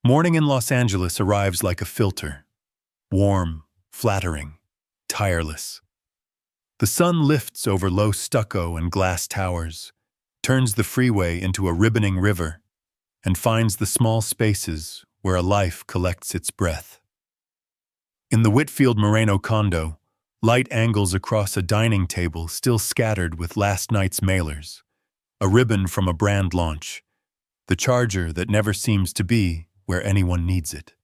Morning in Los Angeles arrives like a filter. Warm, flattering, tireless. The sun lifts over low stucco and glass towers, turns the freeway into a ribboning river, and finds the small spaces where a life collects its breath. In the Whitfield Moreno condo, light angles across a dining table still scattered with last night's mailers, a ribbon from a brand launch, the charger that never seems to be where anyone needs it.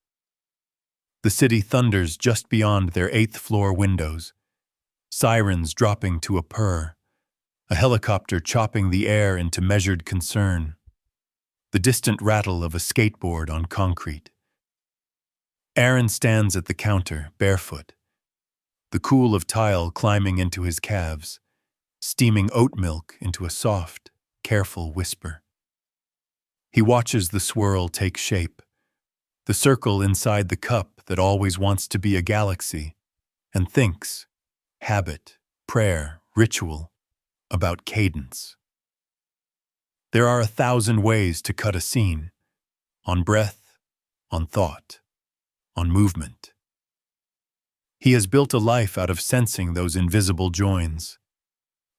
The city thunders just beyond their 8th-floor windows, sirens dropping to a purr, a helicopter chopping the air into measured concern, the distant rattle of a skateboard on concrete. Aaron stands at the counter, barefoot, the cool of tile climbing into his calves, steaming oat milk into a soft, careful whisper. He watches the swirl take shape, the circle inside the cup that always wants to be a galaxy, and thinks, habit, prayer, ritual, about cadence. There are 1,000 ways to cut a scene, on breath, on thought, on movement. He has built a life out of sensing those invisible joins.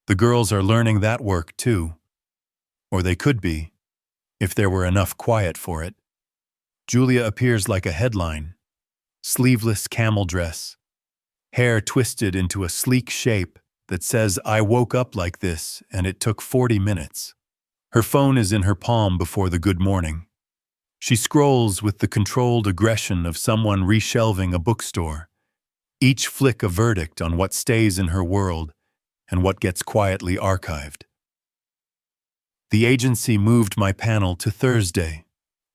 The girls are learning that work too, or they could be, if there were enough quiet for it. Julia appears like a headline, sleeveless camel dress, hair twisted into a sleek shape that says, "I woke up like this and it took 40 minutes. Her phone is in her palm before the good morning. She scrolls with the controlled aggression of someone reshelving a bookstore, each flick a verdict on what stays in her world and what gets quietly archived. The agency moved my panel to Thursday,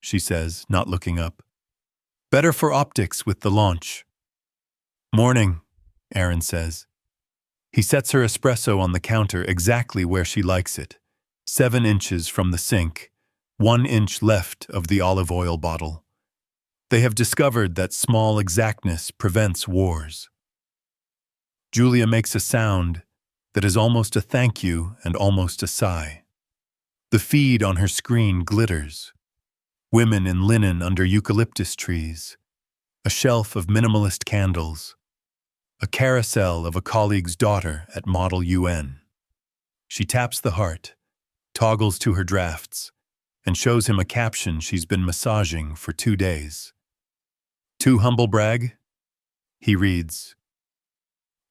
she says, not looking up. Better for optics with the launch. Morning, Aaron says. He sets her espresso on the counter exactly where she likes it, 7 inches from the sink, 1 inch left of the olive oil bottle. They have discovered that small exactness prevents wars. Julia makes a sound that is almost a thank you and almost a sigh. The feed on her screen glitters. Women in linen under eucalyptus trees, a shelf of minimalist candles, a carousel of a colleague's daughter at Model UN. She taps the heart, toggles to her drafts, and shows him a caption she's been massaging for 2 days. Too humble brag? He reads,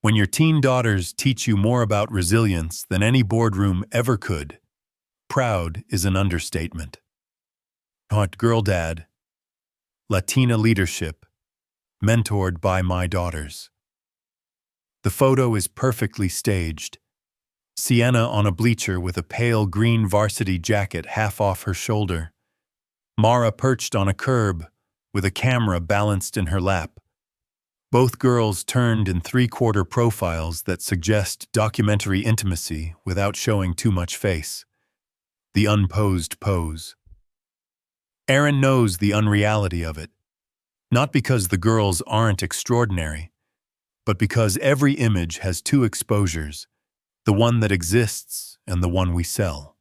"When your teen daughters teach you more about resilience than any boardroom ever could, proud is an understatement. Hot girl dad, Latina leadership, mentored by my daughters." The photo is perfectly staged. Sienna on a bleacher with a pale green varsity jacket half off her shoulder. Mara perched on a curb with a camera balanced in her lap. Both girls turned in 3/4 profiles that suggest documentary intimacy without showing too much face. The unposed pose. Aaron knows the unreality of it, not because the girls aren't extraordinary, but because every image has 2 exposures, the one that exists and the one we sell.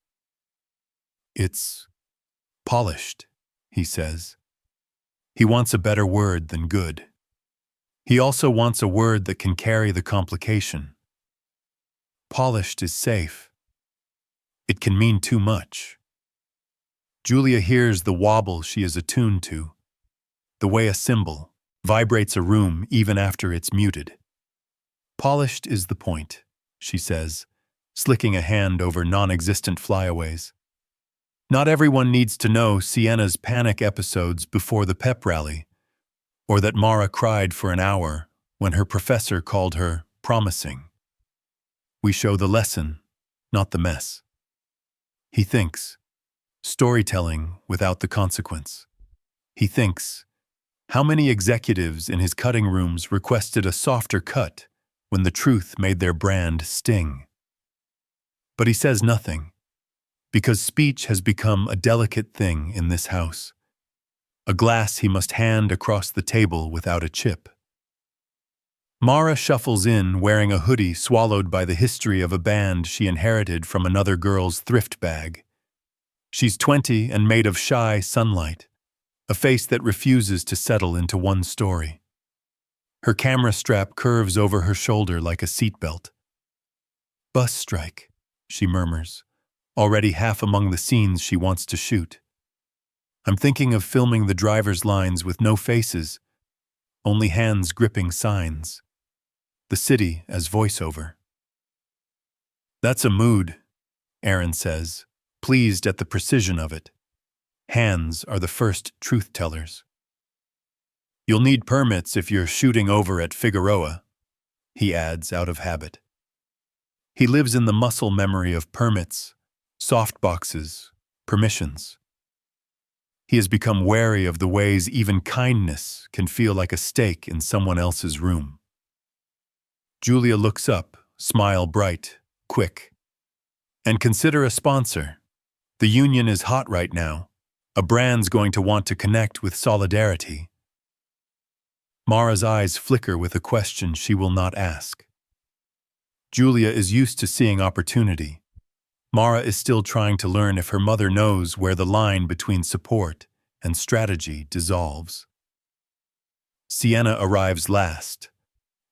It's polished, he says. He wants a better word than good. He also wants a word that can carry the complication. Polished is safe. It can mean too much. Julia hears the wobble she is attuned to, the way a cymbal vibrates a room even after it's muted. Polished is the point, she says, slicking a hand over non-existent flyaways. Not everyone needs to know Sienna's panic episodes before the pep rally, or that Mara cried for an hour when her professor called her promising. We show the lesson, not the mess. He thinks, storytelling without the consequence. He thinks, how many executives in his cutting rooms requested a softer cut when the truth made their brand sting? But he says nothing, because speech has become a delicate thing in this house, a glass he must hand across the table without a chip. Mara shuffles in wearing a hoodie swallowed by the history of a band she inherited from another girl's thrift bag. She's 20 and made of shy sunlight, a face that refuses to settle into one story. Her camera strap curves over her shoulder like a seatbelt. "Bus strike," she murmurs, already half among the scenes she wants to shoot. "I'm thinking of filming the driver's lines with no faces, only hands gripping signs. The city as voiceover." "That's a mood," Aaron says, pleased at the precision of it. Hands are the first truth-tellers. "You'll need permits if you're shooting over at Figueroa," he adds out of habit. He lives in the muscle memory of permits, softboxes, permissions. He has become wary of the ways even kindness can feel like a stake in someone else's room. Julia looks up, smile bright, quick. "And consider a sponsor. The union is hot right now. A brand's going to want to connect with solidarity." Mara's eyes flicker with a question she will not ask. Julia is used to seeing opportunity. Mara is still trying to learn if her mother knows where the line between support and strategy dissolves. Sienna arrives last,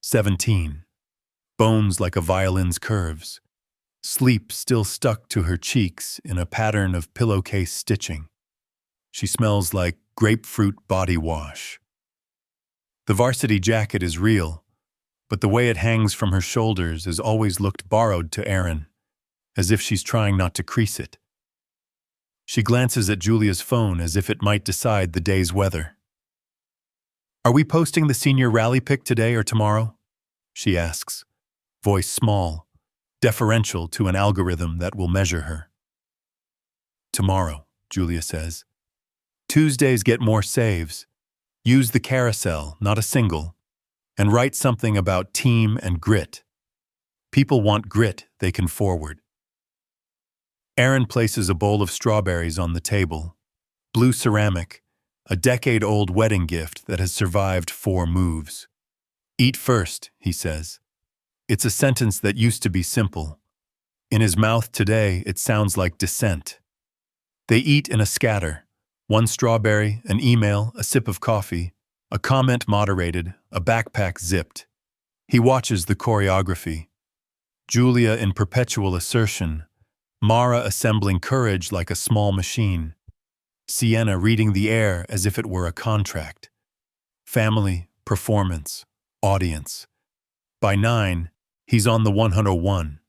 17, bones like a violin's curves, sleep still stuck to her cheeks in a pattern of pillowcase stitching. She smells like grapefruit body wash. The varsity jacket is real, but the way it hangs from her shoulders has always looked borrowed to Aaron, as if she's trying not to crease it. She glances at Julia's phone as if it might decide the day's weather. "Are we posting the senior rally pic today or tomorrow?" she asks, voice small, deferential to an algorithm that will measure her. "Tomorrow," Julia says. "Tuesdays get more saves. Use the carousel, not a single, and write something about team and grit. People want grit they can forward." Aaron places a bowl of strawberries on the table, blue ceramic, a decade-old wedding gift that has survived 4 moves. "Eat first," he says. It's a sentence that used to be simple. In his mouth today, it sounds like dissent. They eat in a scatter. 1 strawberry, an email, a sip of coffee, a comment moderated, a backpack zipped. He watches the choreography. Julia in perpetual assertion, Mara assembling courage like a small machine, Sienna reading the air as if it were a contract. Family, performance, audience. By 9, he's on the 101.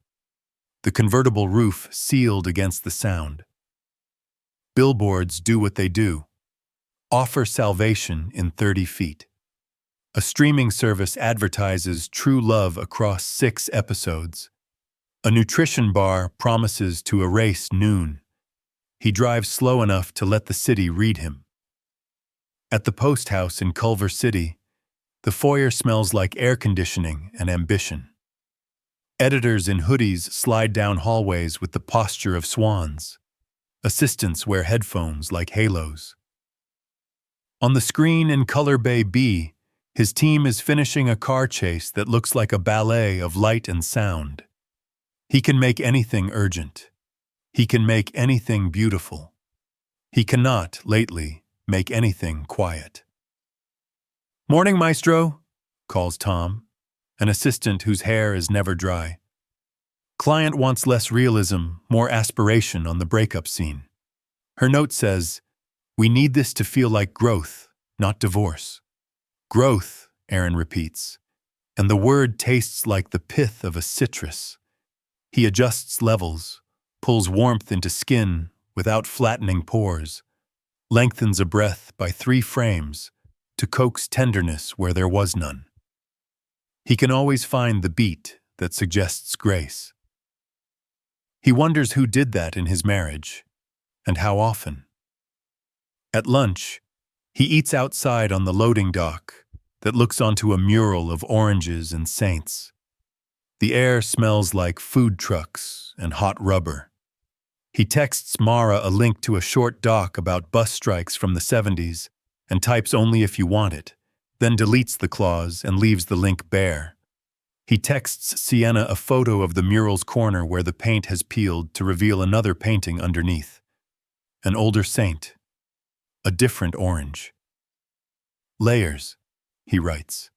The convertible roof sealed against the sound. Billboards do what they do. Offer salvation in 30 feet. A streaming service advertises true love across 6 episodes. A nutrition bar promises to erase noon. He drives slow enough to let the city read him. At the post house in Culver City, the foyer smells like air conditioning and ambition. Editors in hoodies slide down hallways with the posture of swans. Assistants wear headphones like halos. On the screen in Color Bay B, his team is finishing a car chase that looks like a ballet of light and sound. He can make anything urgent. He can make anything beautiful. He cannot, lately, make anything quiet. "Morning, Maestro," calls Tom, an assistant whose hair is never dry. Client wants less realism, more aspiration on the breakup scene. Her note says, "We need this to feel like growth, not divorce." "Growth," Aaron repeats, and the word tastes like the pith of a citrus. He adjusts levels, pulls warmth into skin without flattening pores, lengthens a breath by 3 frames to coax tenderness where there was none. He can always find the beat that suggests grace. He wonders who did that in his marriage, and how often. At lunch, he eats outside on the loading dock that looks onto a mural of oranges and saints. The air smells like food trucks and hot rubber. He texts Mara a link to a short doc about bus strikes from the 70s and types "only if you want it," then deletes the clause and leaves the link bare. He texts Sienna a photo of the mural's corner where the paint has peeled to reveal another painting underneath. An older saint. a different orange. Layers, he writes.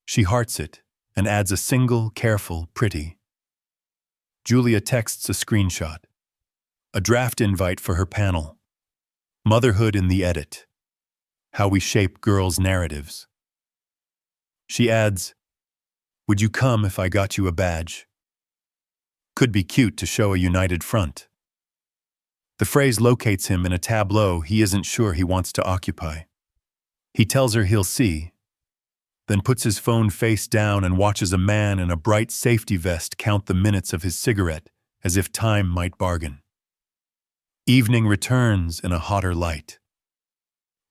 She hearts it and adds a single, careful, pretty. Julia texts a screenshot. A draft invite for her panel. Motherhood in the edit. How we shape girls' narratives. She adds, would you come if I got you a badge? Could be cute to show a united front. The phrase locates him in a tableau he isn't sure he wants to occupy. He tells her he'll see, then puts his phone face down and watches a man in a bright safety vest count the minutes of his cigarette as if time might bargain. Evening returns in a hotter light.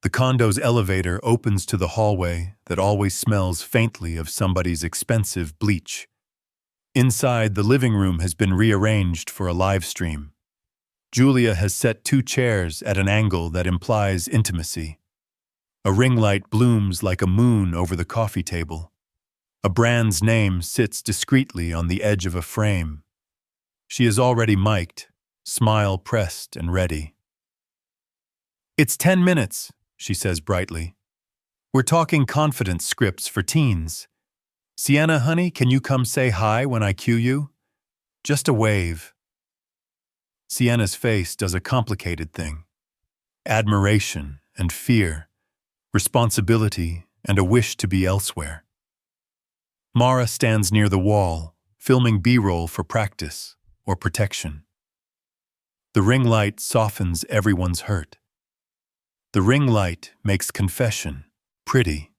The condo's elevator opens to the hallway that always smells faintly of somebody's expensive bleach. Inside, the living room has been rearranged for a live stream. Julia has set 2 chairs at an angle that implies intimacy. A ring light blooms like a moon over the coffee table. A brand's name sits discreetly on the edge of a frame. She is already mic'd, smile pressed and ready. It's 10 minutes, she says brightly. We're talking confidence scripts for teens. Sienna, honey, can you come say hi when I cue you? Just a wave. Sienna's face does a complicated thing. Admiration and fear, responsibility and a wish to be elsewhere. Mara stands near the wall, filming B-roll for practice or protection. The ring light softens everyone's hurt. The ring light makes confession pretty.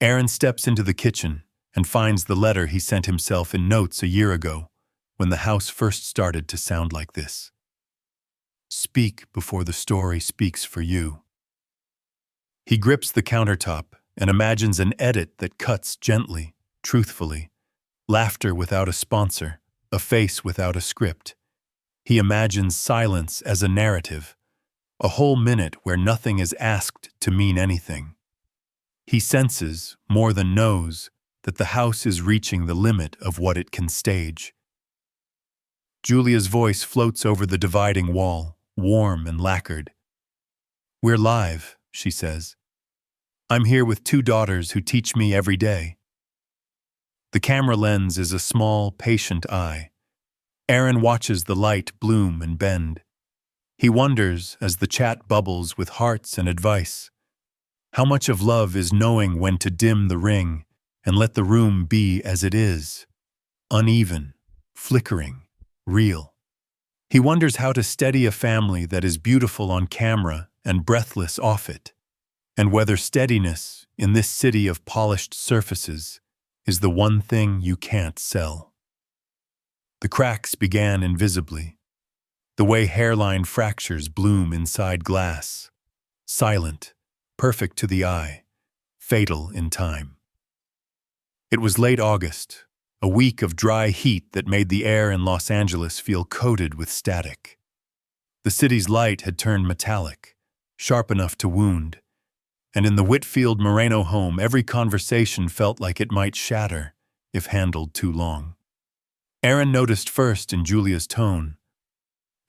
Aaron steps into the kitchen and finds the letter he sent himself in notes a year ago when the house first started to sound like this. Speak before the story speaks for you. He grips the countertop and imagines an edit that cuts gently, truthfully, laughter without a sponsor, a face without a script. He imagines silence as a narrative, a whole minute where nothing is asked to mean anything. He senses, more than knows, that the house is reaching the limit of what it can stage. Julia's voice floats over the dividing wall, warm and lacquered. We're live, she says. I'm here with 2 daughters who teach me every day. The camera lens is a small, patient eye. Aaron watches the light bloom and bend. He wonders, as the chat bubbles with hearts and advice, how much of love is knowing when to dim the ring and let the room be as it is, uneven, flickering, real. He wonders how to steady a family that is beautiful on camera and breathless off it, and whether steadiness, in this city of polished surfaces, is the one thing you can't sell. The cracks began invisibly, the way hairline fractures bloom inside glass, silent, perfect to the eye, fatal in time. It was late August, a week of dry heat that made the air in Los Angeles feel coated with static. The city's light had turned metallic, sharp enough to wound, and in the Whitfield Moreno home every conversation felt like it might shatter if handled too long. Aaron noticed first in Julia's tone.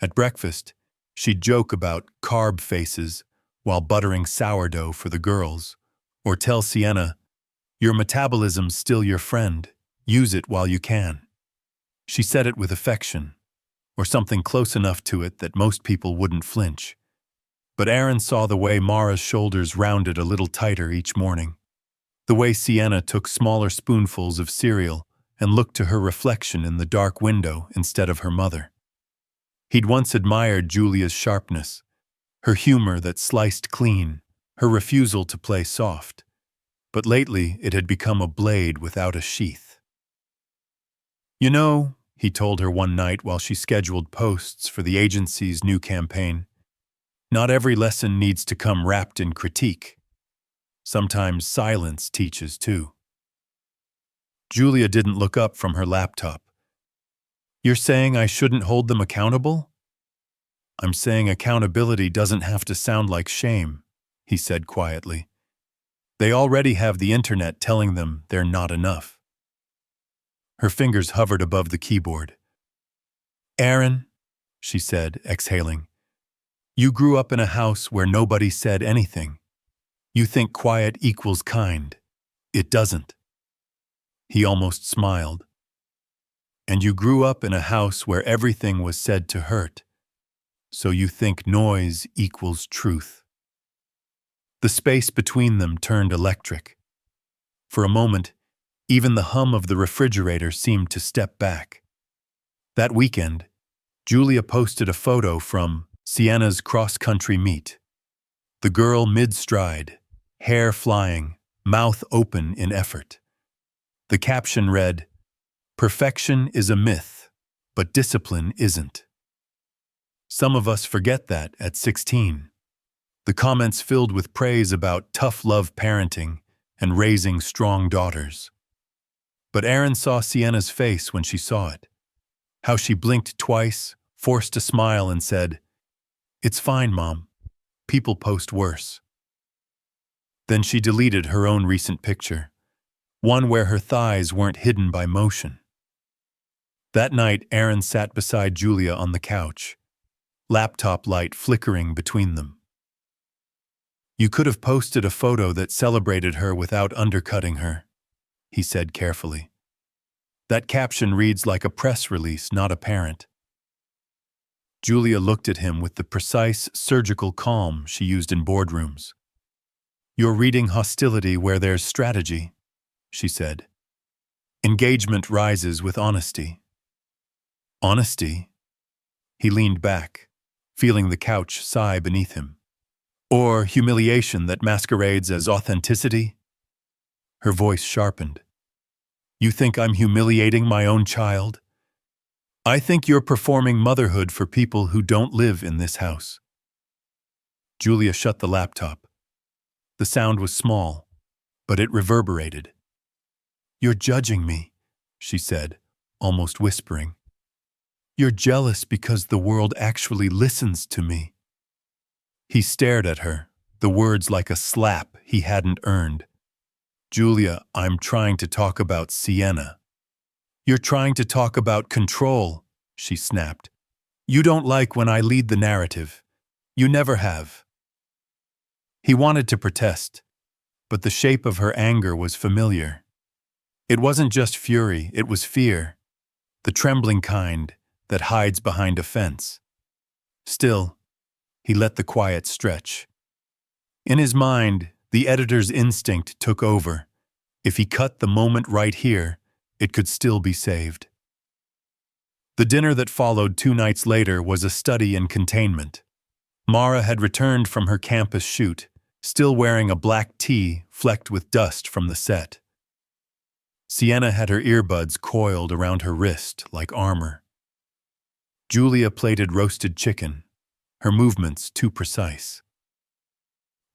At breakfast, she'd joke about carb faces while buttering sourdough for the girls, or tell Sienna, your metabolism's still your friend, use it while you can. She said it with affection, or something close enough to it that most people wouldn't flinch. But Aaron saw the way Mara's shoulders rounded a little tighter each morning, the way Sienna took smaller spoonfuls of cereal and looked to her reflection in the dark window instead of her mother. He'd once admired Julia's sharpness, her humor that sliced clean, her refusal to play soft. But lately it had become a blade without a sheath. You know, he told her one night while she scheduled posts for the agency's new campaign, not every lesson needs to come wrapped in critique. Sometimes silence teaches too. Julia didn't look up from her laptop. You're saying I shouldn't hold them accountable? I'm saying accountability doesn't have to sound like shame, he said quietly. They already have the internet telling them they're not enough. Her fingers hovered above the keyboard. Aaron, she said, exhaling, You grew up in a house where nobody said anything. You think quiet equals kind. It doesn't. He almost smiled. And you grew up in a house where everything was said to hurt. So you think noise equals truth. The space between them turned electric. For a moment, even the hum of the refrigerator seemed to step back. That weekend, Julia posted a photo from Sienna's cross-country meet. The girl mid-stride, hair flying, mouth open in effort. The caption read, "Perfection is a myth, but discipline isn't." Some of us forget that at 16. The comments filled with praise about tough love parenting and raising strong daughters. But Erin saw Sienna's face when she saw it. How she blinked twice, forced a smile, and said, "It's fine, Mom. People post worse." Then she deleted her own recent picture, one where her thighs weren't hidden by motion. That night, Erin sat beside Julia on the couch, laptop light flickering between them. "You could have posted a photo that celebrated her without undercutting her," he said carefully. "That caption reads like a press release, not a parent." Julia looked at him with the precise, surgical calm she used in boardrooms. "You're reading hostility where there's strategy," she said. "Engagement rises with honesty." "Honesty?" He leaned back, feeling the couch sigh beneath him. "Or humiliation that masquerades as authenticity?" Her voice sharpened. "You think I'm humiliating my own child? I think you're performing motherhood for people who don't live in this house." Julia shut the laptop. The sound was small, but it reverberated. "You're judging me," she said, almost whispering. "You're jealous because the world actually listens to me." He stared at her, the words like a slap he hadn't earned. "Julia, I'm trying to talk about Sienna." "You're trying to talk about control," she snapped. "You don't like when I lead the narrative. You never have." He wanted to protest, but the shape of her anger was familiar. It wasn't just fury, it was fear, the trembling kind that hides behind a fence. Still, he let the quiet stretch. In his mind, the editor's instinct took over. If he cut the moment right here, it could still be saved. The dinner that followed 2 nights later was a study in containment. Mara had returned from her campus shoot, still wearing a black tee flecked with dust from the set. Sienna had her earbuds coiled around her wrist like armor. Julia plated roasted chicken, her movements too precise.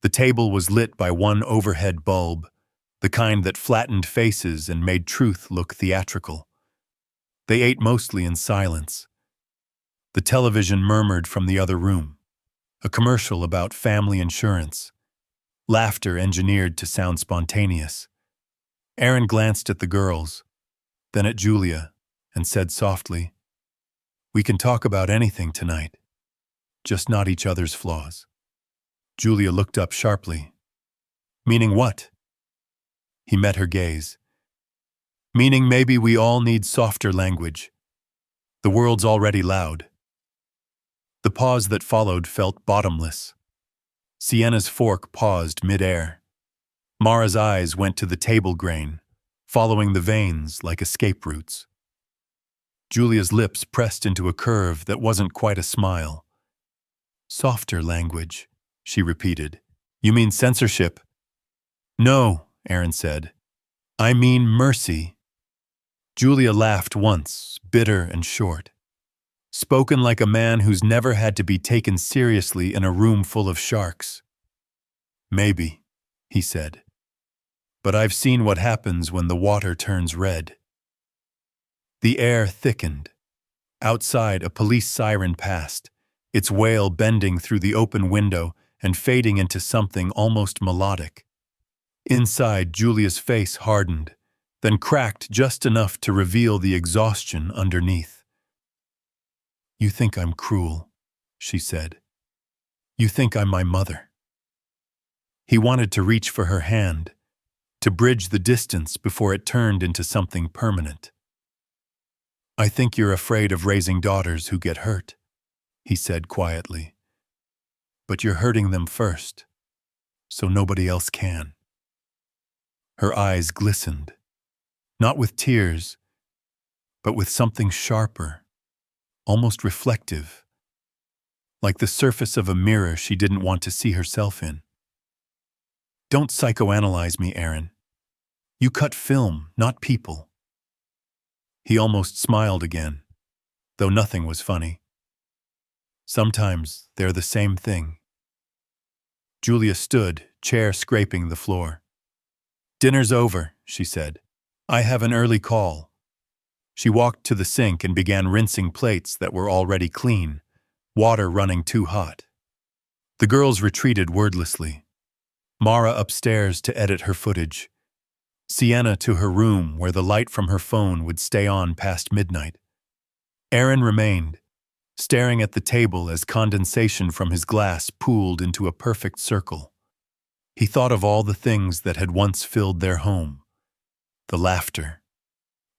The table was lit by one overhead bulb, the kind that flattened faces and made truth look theatrical. They ate mostly in silence. The television murmured from the other room, a commercial about family insurance, laughter engineered to sound spontaneous. Erin glanced at the girls, then at Julia, and said softly, "We can talk about anything tonight, just not each other's flaws." Julia looked up sharply. "Meaning what?" He met her gaze. "Meaning maybe we all need softer language. The world's already loud." The pause that followed felt bottomless. Sienna's fork paused mid-air. Mara's eyes went to the table grain, following the veins like escape routes. Julia's lips pressed into a curve that wasn't quite a smile. "Softer language," she repeated. "You mean censorship?" "No," Erin said. "I mean mercy." Julia laughed once, bitter and short. Spoken like a man who's never had to be taken seriously in a room full of sharks. "Maybe," he said. "But I've seen what happens when the water turns red." The air thickened. Outside, a police siren passed, its wail bending through the open window and fading into something almost melodic. Inside, Julia's face hardened, then cracked just enough to reveal the exhaustion underneath. "You think I'm cruel," she said. You think I'm my mother." He wanted to reach for her hand, to bridge the distance before it turned into something permanent. "I think you're afraid of raising daughters who get hurt," he said quietly. "But you're hurting them first, so nobody else can." Her eyes glistened, not with tears, but with something sharper, almost reflective, like the surface of a mirror she didn't want to see herself in. "Don't psychoanalyze me, Aaron. You cut film, not people." He almost smiled again, though nothing was funny. "Sometimes they're the same thing." Julia stood, chair scraping the floor. "Dinner's over," she said. "I have an early call." She walked to the sink and began rinsing plates that were already clean, water running too hot. The girls retreated wordlessly. Mara upstairs to edit her footage. Sienna to her room where the light from her phone would stay on past midnight. Aaron remained, staring at the table as condensation from his glass pooled into a perfect circle. He thought of all the things that had once filled their home. The laughter.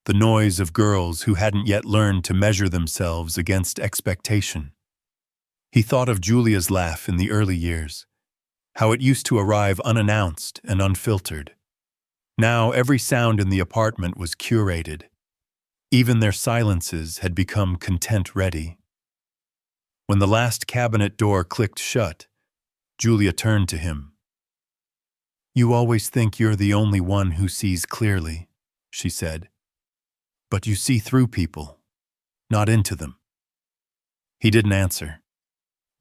The noise of girls who hadn't yet learned to measure themselves against expectation. He thought of Julia's laugh in the early years, how it used to arrive unannounced and unfiltered. Now every sound in the apartment was curated. Even their silences had become content-ready. When the last cabinet door clicked shut, Julia turned to him. "You always think you're the only one who sees clearly," she said. "But you see through people, not into them." He didn't answer.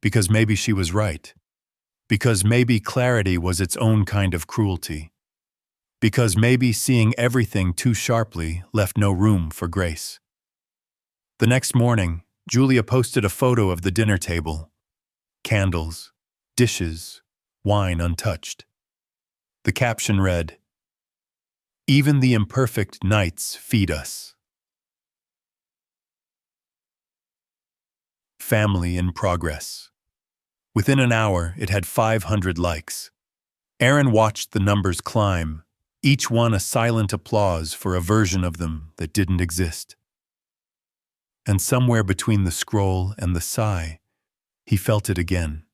Because maybe she was right. Because maybe clarity was its own kind of cruelty. Because maybe seeing everything too sharply left no room for grace. The next morning, Julia posted a photo of the dinner table. Candles, dishes, wine untouched. The caption read, "Even the imperfect nights feed us." Family in progress. Within an hour, it had 500 likes. Aaron watched the numbers climb, each one a silent applause for a version of them that didn't exist. And somewhere between the scroll and the sigh, he felt it again.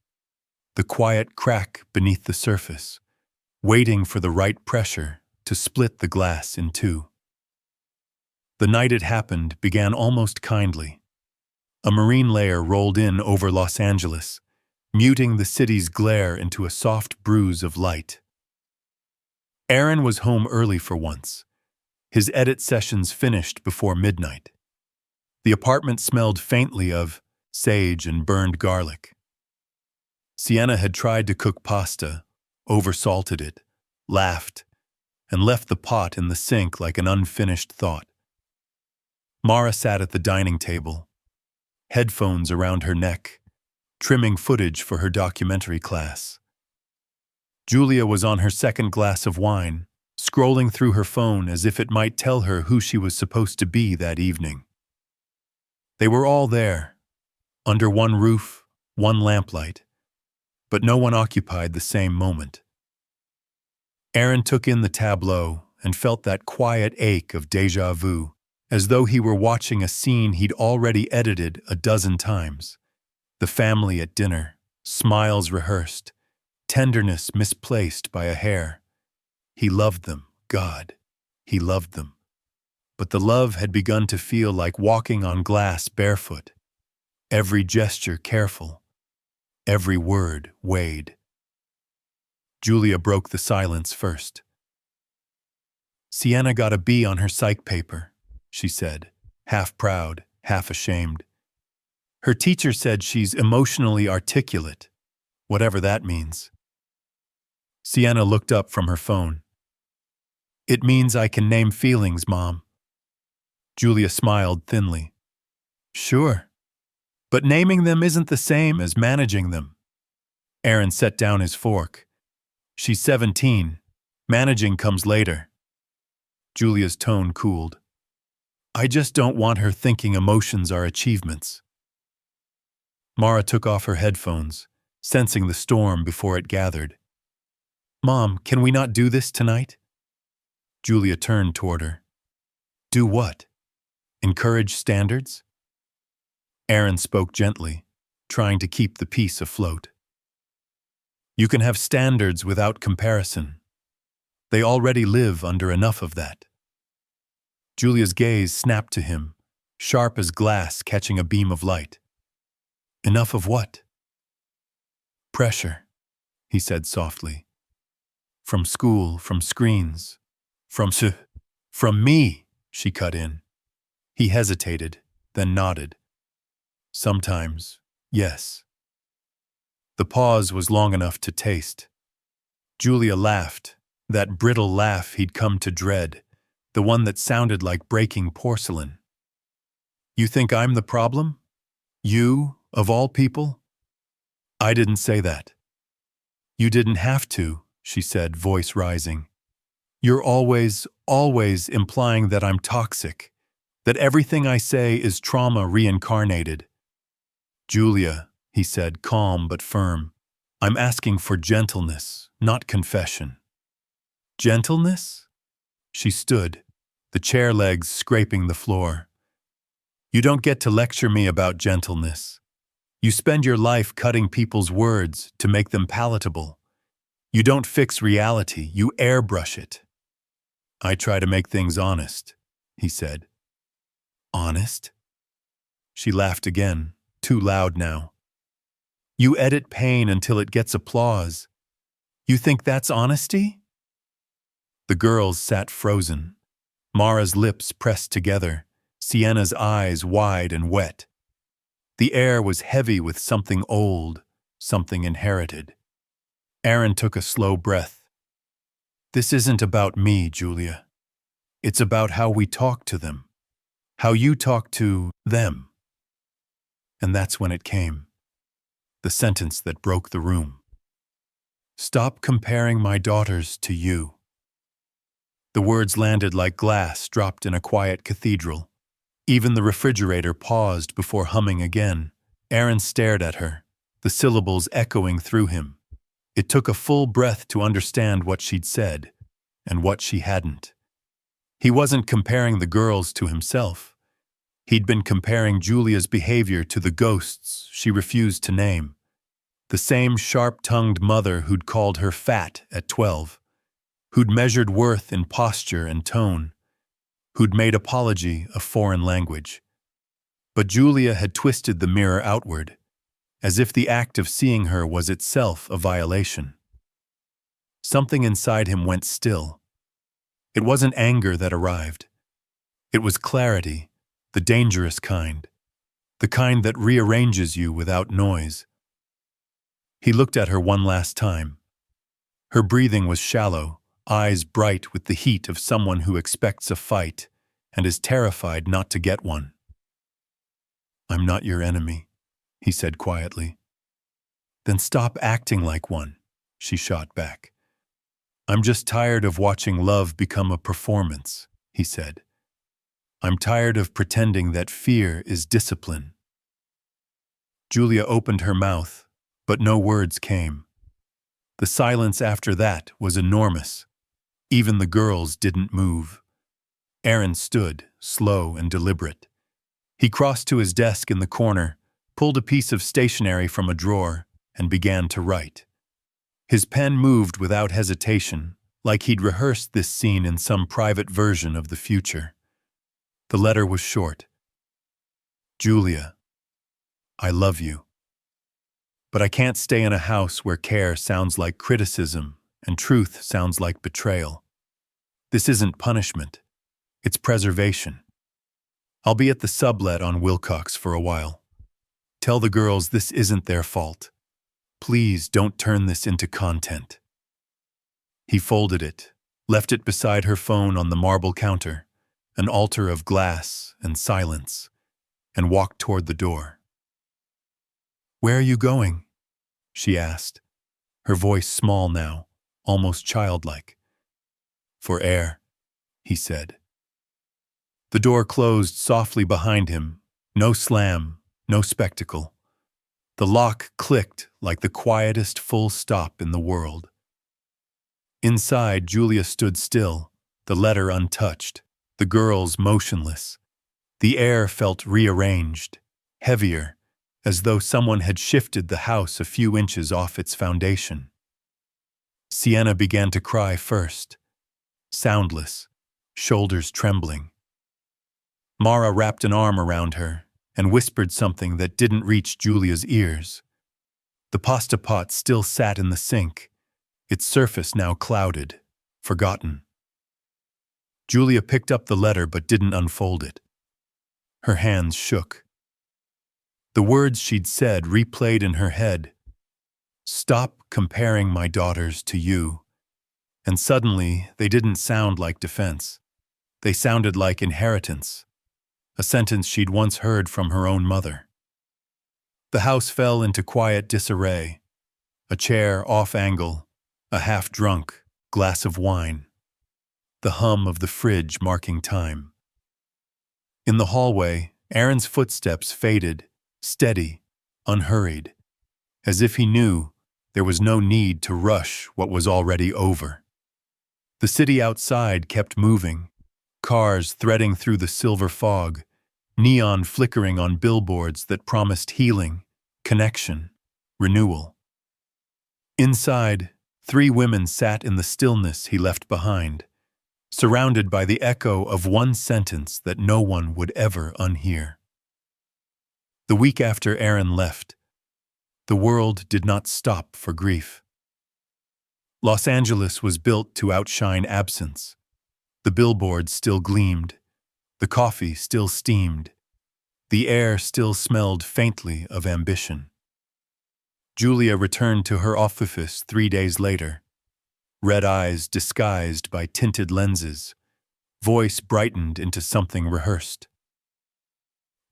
The quiet crack beneath the surface, waiting for the right pressure to split the glass in two. The night it happened began almost kindly. A marine layer rolled in over Los Angeles, muting the city's glare into a soft bruise of light. Aaron was home early for once, his edit sessions finished before midnight. The apartment smelled faintly of sage and burned garlic. Sienna had tried to cook pasta, oversalted it, laughed, and left the pot in the sink like an unfinished thought. Mara sat at the dining table, headphones around her neck, trimming footage for her documentary class. Julia was on her second glass of wine, scrolling through her phone as if it might tell her who she was supposed to be that evening. They were all there, under one roof, one lamplight, but no one occupied the same moment. Aaron took in the tableau and felt that quiet ache of déjà vu, as though he were watching a scene he'd already edited a dozen times. The family at dinner, smiles rehearsed, tenderness misplaced by a hair. He loved them, God, he loved them. But the love had begun to feel like walking on glass barefoot. Every gesture careful, every word weighed. Julia broke the silence first. "Sienna got a B on her psych paper," she said, half proud, half ashamed. "Her teacher said she's emotionally articulate, whatever that means." Sienna looked up from her phone. "It means I can name feelings, Mom." Julia smiled thinly. "Sure. But naming them isn't the same as managing them." Aaron set down his fork. "She's 17. Managing comes later." Julia's tone cooled. "I just don't want her thinking emotions are achievements." Mara took off her headphones, sensing the storm before it gathered. "Mom, can we not do this tonight?" Julia turned toward her. "Do what? Encourage standards?" Aaron spoke gently, trying to keep the peace afloat. "You can have standards without comparison. They already live under enough of that." Julia's gaze snapped to him, sharp as glass catching a beam of light. "Enough of what?" "Pressure," he said softly. "From school, from screens, from me," she cut in. He hesitated, then nodded. "Sometimes, yes." The pause was long enough to taste. Julia laughed, that brittle laugh he'd come to dread, the one that sounded like breaking porcelain. "You think I'm the problem? You, of all people?" "I didn't say that." "You didn't have to," she said, voice rising. "You're always implying that I'm toxic, that everything I say is trauma reincarnated." "Julia," he said, calm but firm, "I'm asking for gentleness, not confession." "Gentleness?" She stood, the chair legs scraping the floor. "You don't get to lecture me about gentleness. You spend your life cutting people's words to make them palatable. You don't fix reality, you airbrush it." "I try to make things honest," he said. "Honest?" She laughed again, too loud now. "You edit pain until it gets applause. You think that's honesty?" The girls sat frozen, Mara's lips pressed together, Sienna's eyes wide and wet. The air was heavy with something old, something inherited. Aaron took a slow breath. "This isn't about me, Julia. It's about how we talk to them, how you talk to them." And that's when it came, the sentence that broke the room. "Stop comparing my daughters to you." The words landed like glass dropped in a quiet cathedral. Even the refrigerator paused before humming again. Aaron stared at her, the syllables echoing through him. It took a full breath to understand what she'd said, and what she hadn't. He wasn't comparing the girls to himself. He'd been comparing Julia's behavior to the ghosts she refused to name. The same sharp-tongued mother who'd called her fat at 12, who'd measured worth in posture and tone, who'd made apology a foreign language. But Julia had twisted the mirror outward, as if the act of seeing her was itself a violation. Something inside him went still. It wasn't anger that arrived. It was clarity, the dangerous kind, the kind that rearranges you without noise. He looked at her one last time. Her breathing was shallow, eyes bright with the heat of someone who expects a fight and is terrified not to get one. "I'm not your enemy," he said quietly. "Then stop acting like one," she shot back. "I'm just tired of watching love become a performance," he said. "I'm tired of pretending that fear is discipline." Julia opened her mouth, but no words came. The silence after that was enormous. Even the girls didn't move. Aaron stood, slow and deliberate. He crossed to his desk in the corner, pulled a piece of stationery from a drawer, and began to write. His pen moved without hesitation, like he'd rehearsed this scene in some private version of the future. The letter was short. "Julia, I love you. But I can't stay in a house where care sounds like criticism and truth sounds like betrayal. This isn't punishment. It's preservation. I'll be at the sublet on Wilcox for a while. Tell the girls this isn't their fault. Please don't turn this into content." He folded it, left it beside her phone on the marble counter, an altar of glass and silence, and walked toward the door. "Where are you going?" she asked, her voice small now, almost childlike. "For air," he said. The door closed softly behind him, no slam, no spectacle. The lock clicked like the quietest full stop in the world. Inside, Julia stood still, the letter untouched, the girls motionless. The air felt rearranged, heavier, as though someone had shifted the house a few inches off its foundation. Sienna began to cry first, soundless, shoulders trembling. Mara wrapped an arm around her and whispered something that didn't reach Julia's ears. The pasta pot still sat in the sink, its surface now clouded, forgotten. Julia picked up the letter but didn't unfold it. Her hands shook. The words she'd said replayed in her head. "Stop comparing my daughters to you." And suddenly, they didn't sound like defense. They sounded like inheritance, a sentence she'd once heard from her own mother. The house fell into quiet disarray. A chair off-angle, a half-drunk glass of wine, the hum of the fridge marking time. In the hallway, Aaron's footsteps faded, steady, unhurried, as if he knew there was no need to rush what was already over. The city outside kept moving, cars threading through the silver fog, neon flickering on billboards that promised healing, connection, renewal. Inside, 3 women sat in the stillness he left behind, surrounded by the echo of one sentence that no one would ever unhear. The week after Aaron left, the world did not stop for grief. Los Angeles was built to outshine absence. The billboards still gleamed, the coffee still steamed, the air still smelled faintly of ambition. Julia returned to her office 3 days later, red eyes disguised by tinted lenses, voice brightened into something rehearsed.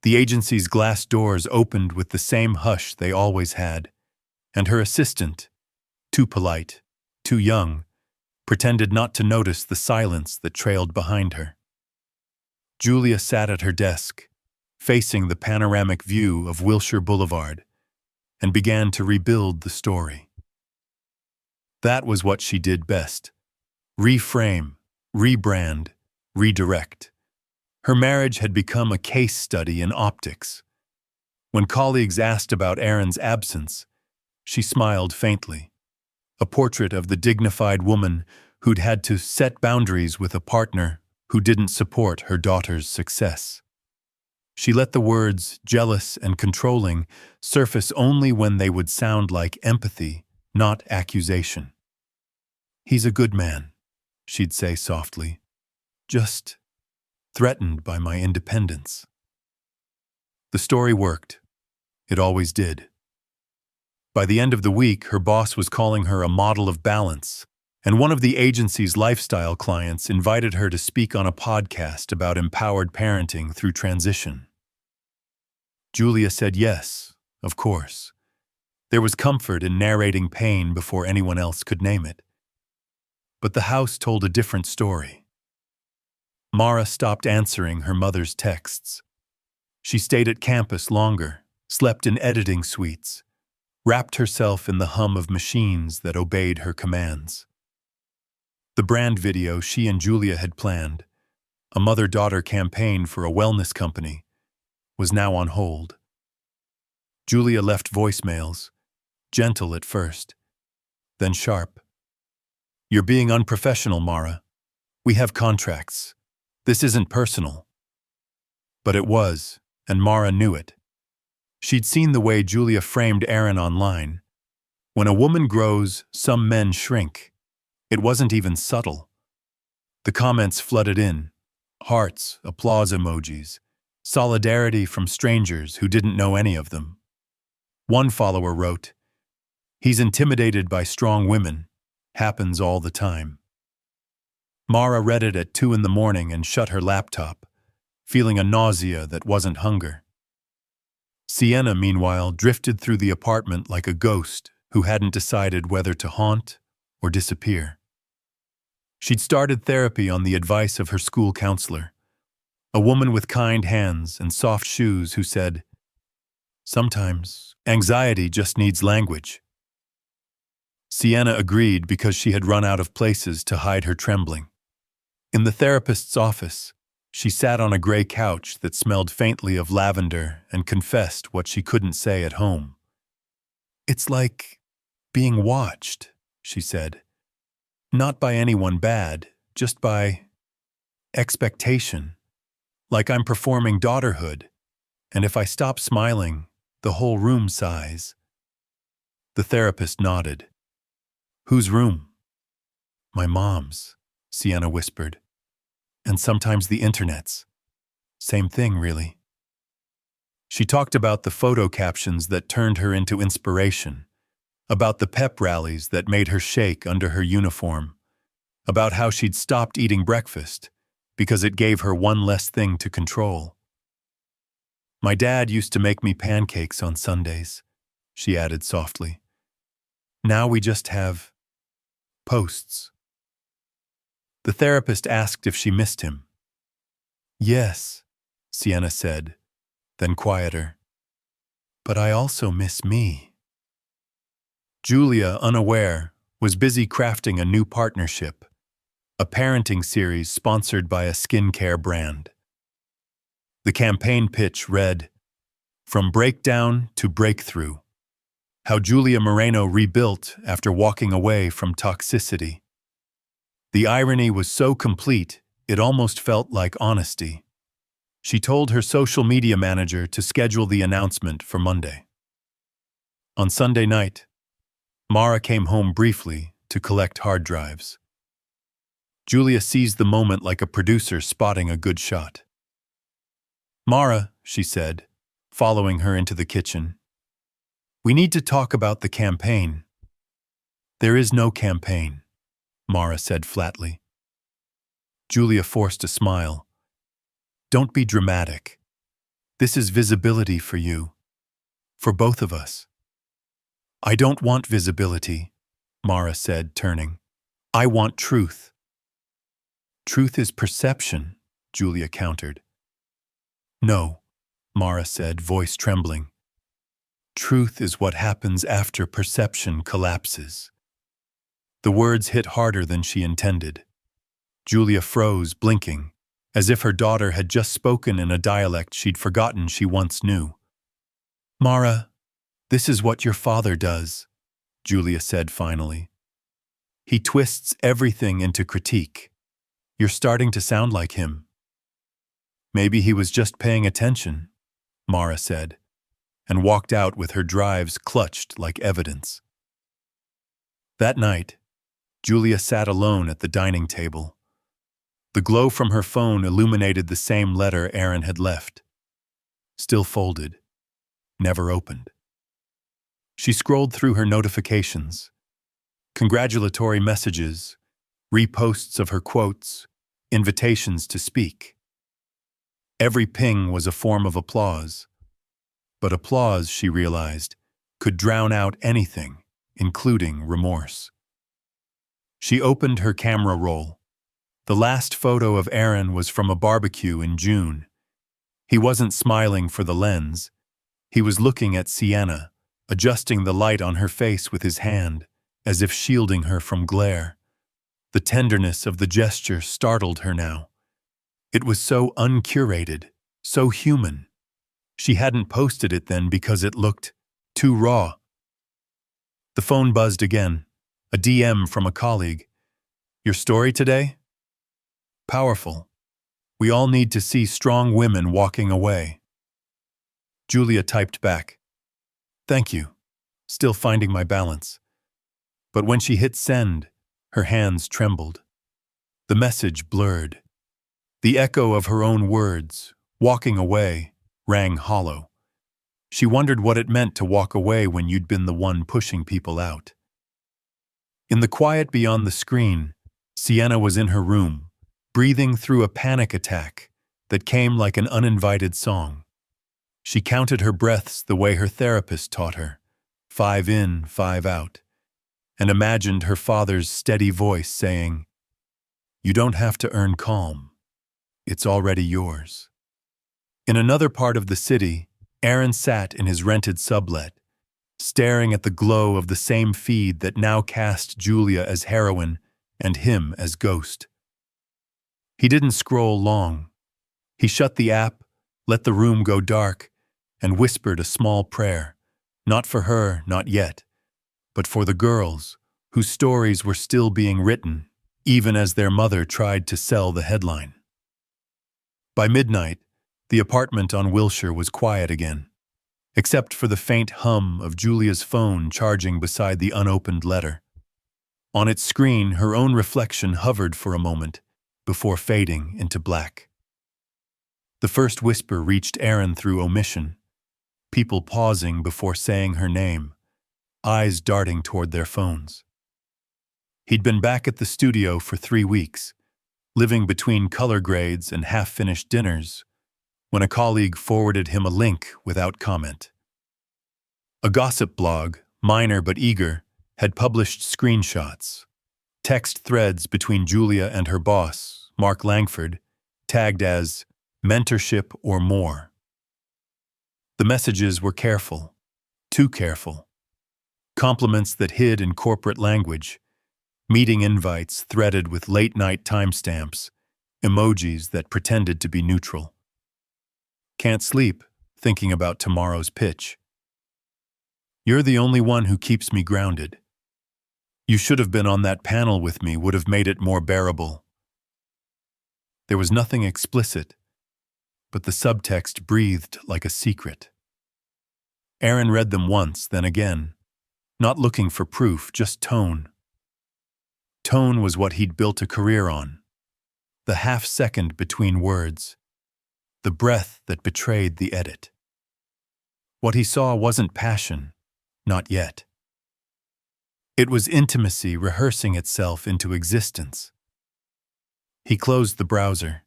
The agency's glass doors opened with the same hush they always had, and her assistant, too polite, too young, pretended not to notice the silence that trailed behind her. Julia sat at her desk, facing the panoramic view of Wilshire Boulevard, and began to rebuild the story. That was what she did best: reframe, rebrand, redirect. Her marriage had become a case study in optics. When colleagues asked about Aaron's absence, she smiled faintly, a portrait of the dignified woman who'd had to set boundaries with a partner who didn't support her daughter's success. She let the words jealous and controlling surface only when they would sound like empathy, not accusation. "He's a good man," she'd say softly, "just threatened by my independence." The story worked. It always did. By the end of the week, her boss was calling her a model of balance, and one of the agency's lifestyle clients invited her to speak on a podcast about empowered parenting through transition. Julia said yes, of course. There was comfort in narrating pain before anyone else could name it. But the house told a different story. Mara stopped answering her mother's texts. She stayed at campus longer, slept in editing suites, wrapped herself in the hum of machines that obeyed her commands. The brand video she and Julia had planned, a mother-daughter campaign for a wellness company, was now on hold. Julia left voicemails, gentle at first, then sharp. "You're being unprofessional, Mara. We have contracts. This isn't personal." But it was, and Mara knew it. She'd seen the way Julia framed Aaron online. When a woman grows, some men shrink. It wasn't even subtle. The comments flooded in. Hearts, applause emojis, solidarity from strangers who didn't know any of them. One follower wrote, "He's intimidated by strong women. Happens all the time." Mara read it at 2 a.m. and shut her laptop, feeling a nausea that wasn't hunger. Sienna, meanwhile, drifted through the apartment like a ghost who hadn't decided whether to haunt or disappear. She'd started therapy on the advice of her school counselor, a woman with kind hands and soft shoes who said, Sometimes, anxiety just needs language. Sienna agreed because she had run out of places to hide her trembling. In the therapist's office, she sat on a gray couch that smelled faintly of lavender and confessed what she couldn't say at home. "It's like being watched," she said. "Not by anyone bad, just by expectation. Like I'm performing daughterhood, and if I stop smiling, the whole room sighs." The therapist nodded. "Whose room?" "My mom's," Sienna whispered. "And sometimes the internet's. Same thing, really." She talked about the photo captions that turned her into inspiration, about the pep rallies that made her shake under her uniform, about how she'd stopped eating breakfast because it gave her one less thing to control. "My dad used to make me pancakes on Sundays," she added softly. "Now we just have posts." The therapist asked if she missed him. "Yes," Sienna said, then quieter. "But I also miss me." Julia, unaware, was busy crafting a new partnership, a parenting series sponsored by a skincare brand. The campaign pitch read, "From breakdown to breakthrough: how Julia Moreno rebuilt after walking away from toxicity." The irony was so complete, it almost felt like honesty. She told her social media manager to schedule the announcement for Monday. On Sunday night, Mara came home briefly to collect hard drives. Julia seized the moment like a producer spotting a good shot. "Mara," she said, following her into the kitchen, "we need to talk about the campaign." "There is no campaign," Mara said flatly. Julia forced a smile. "Don't be dramatic. This is visibility for you. For both of us." "I don't want visibility," Mara said, turning. "I want truth." "Truth is perception," Julia countered. "No," Mara said, voice trembling. "Truth is what happens after perception collapses." The words hit harder than she intended. Julia froze, blinking, as if her daughter had just spoken in a dialect she'd forgotten she once knew. "Mara, this is what your father does," Julia said finally. "He twists everything into critique. You're starting to sound like him." "Maybe he was just paying attention," Mara said, and walked out with her drives clutched like evidence. That night, Julia sat alone at the dining table. The glow from her phone illuminated the same letter Aaron had left. Still folded, never opened. She scrolled through her notifications. Congratulatory messages, reposts of her quotes, invitations to speak. Every ping was a form of applause. But applause, she realized, could drown out anything, including remorse. She opened her camera roll. The last photo of Aaron was from a barbecue in June. He wasn't smiling for the lens. He was looking at Sienna, adjusting the light on her face with his hand, as if shielding her from glare. The tenderness of the gesture startled her now. It was so uncurated, so human. She hadn't posted it then because it looked too raw. The phone buzzed again, a DM from a colleague. "Your story today? Powerful. We all need to see strong women walking away." Julia typed back, "Thank you. Still finding my balance." But when she hit send, her hands trembled. The message blurred. The echo of her own words, walking away, rang hollow. She wondered what it meant to walk away when you'd been the one pushing people out. In the quiet beyond the screen, Sienna was in her room, breathing through a panic attack that came like an uninvited song. She counted her breaths the way her therapist taught her, 5 in, 5 out, and imagined her father's steady voice saying, "You don't have to earn calm. It's already yours." In another part of the city, Aaron sat in his rented sublet, staring at the glow of the same feed that now cast Julia as heroine and him as ghost. He didn't scroll long. He shut the app, let the room go dark, and whispered a small prayer, not for her, not yet, but for the girls, whose stories were still being written, even as their mother tried to sell the headline. By midnight, the apartment on Wilshire was quiet again, except for the faint hum of Julia's phone charging beside the unopened letter. On its screen, her own reflection hovered for a moment before fading into black. The first whisper reached Aaron through omission, people pausing before saying her name, eyes darting toward their phones. He'd been back at the studio for 3 weeks, living between color grades and half-finished dinners, when a colleague forwarded him a link without comment. A gossip blog, minor but eager, had published screenshots, text threads between Julia and her boss, Mark Langford, tagged as mentorship or more. The messages were careful, too careful. Compliments that hid in corporate language, meeting invites threaded with late-night timestamps, emojis that pretended to be neutral. Can't sleep, thinking about tomorrow's pitch. You're the only one who keeps me grounded. You should have been on that panel with me, would have made it more bearable. There was nothing explicit, but the subtext breathed like a secret. Aaron read them once, then again, not looking for proof, just tone. Tone was what he'd built a career on. The half-second between words. The breath that betrayed the edit. What he saw wasn't passion, not yet. It was intimacy rehearsing itself into existence. He closed the browser.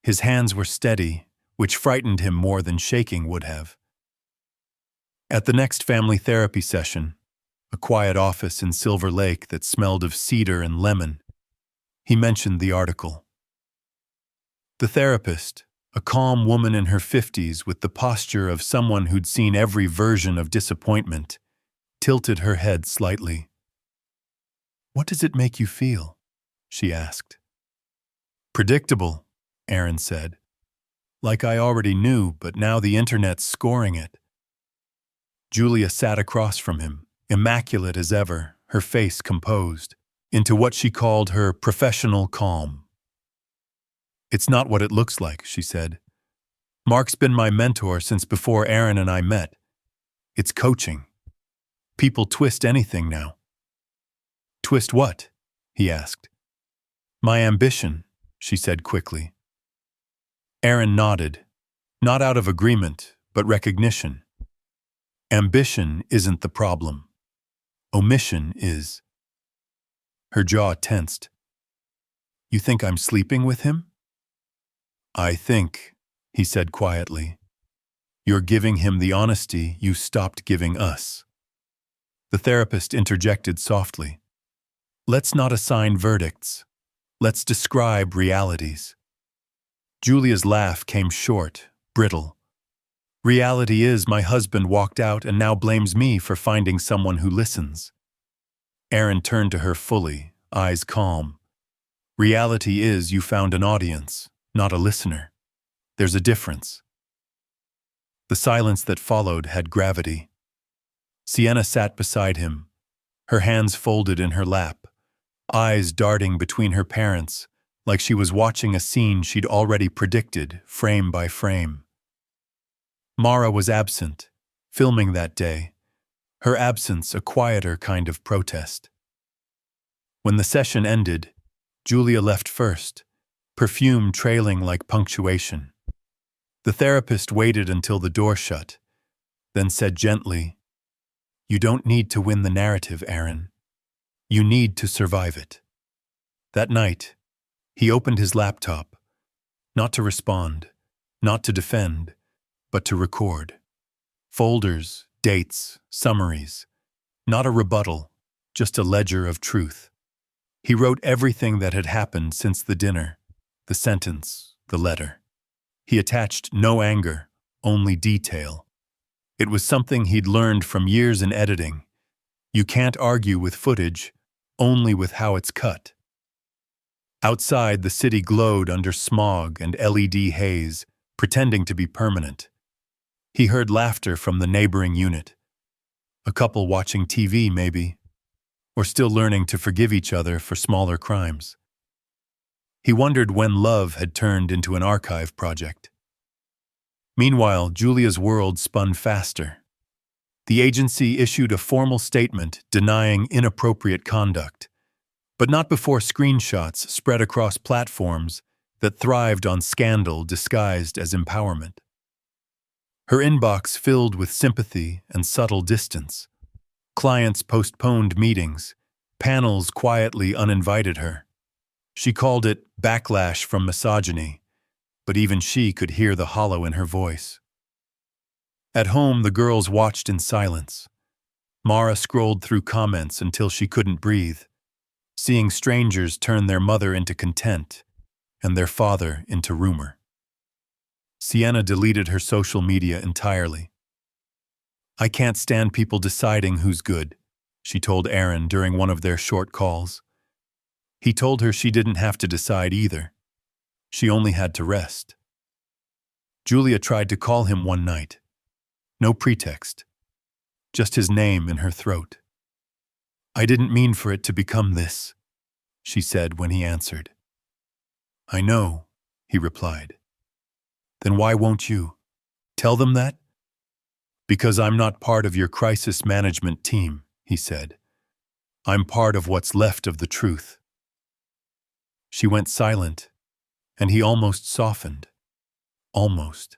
His hands were steady, which frightened him more than shaking would have. At the next family therapy session, a quiet office in Silver Lake that smelled of cedar and lemon, he mentioned the article. The therapist, a calm woman in her 50s with the posture of someone who'd seen every version of disappointment, tilted her head slightly. "What does it make you feel?" she asked. "Predictable," Aaron said. "Like I already knew, but now the internet's scoring it." Julia sat across from him, immaculate as ever, her face composed, into what she called her professional calm. "It's not what it looks like," she said. "Mark's been my mentor since before Aaron and I met. It's coaching. People twist anything now." "Twist what?" he asked. "My ambition," she said quickly. Aaron nodded, not out of agreement, but recognition. Ambition isn't the problem. Omission is. Her jaw tensed. "You think I'm sleeping with him?" "I think," he said quietly, "you're giving him the honesty you stopped giving us." The therapist interjected softly. "Let's not assign verdicts. Let's describe realities." Julia's laugh came short, brittle. "Reality is my husband walked out and now blames me for finding someone who listens." Aaron turned to her fully, eyes calm. "Reality is you found an audience, not a listener. There's a difference." The silence that followed had gravity. Sienna sat beside him, her hands folded in her lap, eyes darting between her parents, like she was watching a scene she'd already predicted, frame by frame. Mara was absent, filming that day, her absence a quieter kind of protest. When the session ended, Julia left first, perfume trailing like punctuation. The therapist waited until the door shut, then said gently, "You don't need to win the narrative, Aaron. You need to survive it." That night, he opened his laptop, not to respond, not to defend, but to record. Folders, dates, summaries. Not a rebuttal, just a ledger of truth. He wrote everything that had happened since the dinner, the sentence, the letter. He attached no anger, only detail. It was something he'd learned from years in editing. You can't argue with footage, only with how it's cut. Outside, the city glowed under smog and LED haze, pretending to be permanent. He heard laughter from the neighboring unit. A couple watching TV, maybe, or still learning to forgive each other for smaller crimes. He wondered when love had turned into an archive project. Meanwhile, Julia's world spun faster. The agency issued a formal statement denying inappropriate conduct, but not before screenshots spread across platforms that thrived on scandal disguised as empowerment. Her inbox filled with sympathy and subtle distance. Clients postponed meetings. Panels quietly uninvited her. She called it backlash from misogyny, but even she could hear the hollow in her voice. At home, the girls watched in silence. Mara scrolled through comments until she couldn't breathe, seeing strangers turn their mother into content and their father into rumor. Sienna deleted her social media entirely. "I can't stand people deciding who's good," she told Aaron during one of their short calls. He told her she didn't have to decide either. She only had to rest. Julia tried to call him one night. No pretext. Just his name in her throat. "I didn't mean for it to become this," she said when he answered. "I know," he replied. "Then why won't you? Tell them that?" "Because I'm not part of your crisis management team," he said. "I'm part of what's left of the truth." She went silent, and he almost softened. Almost.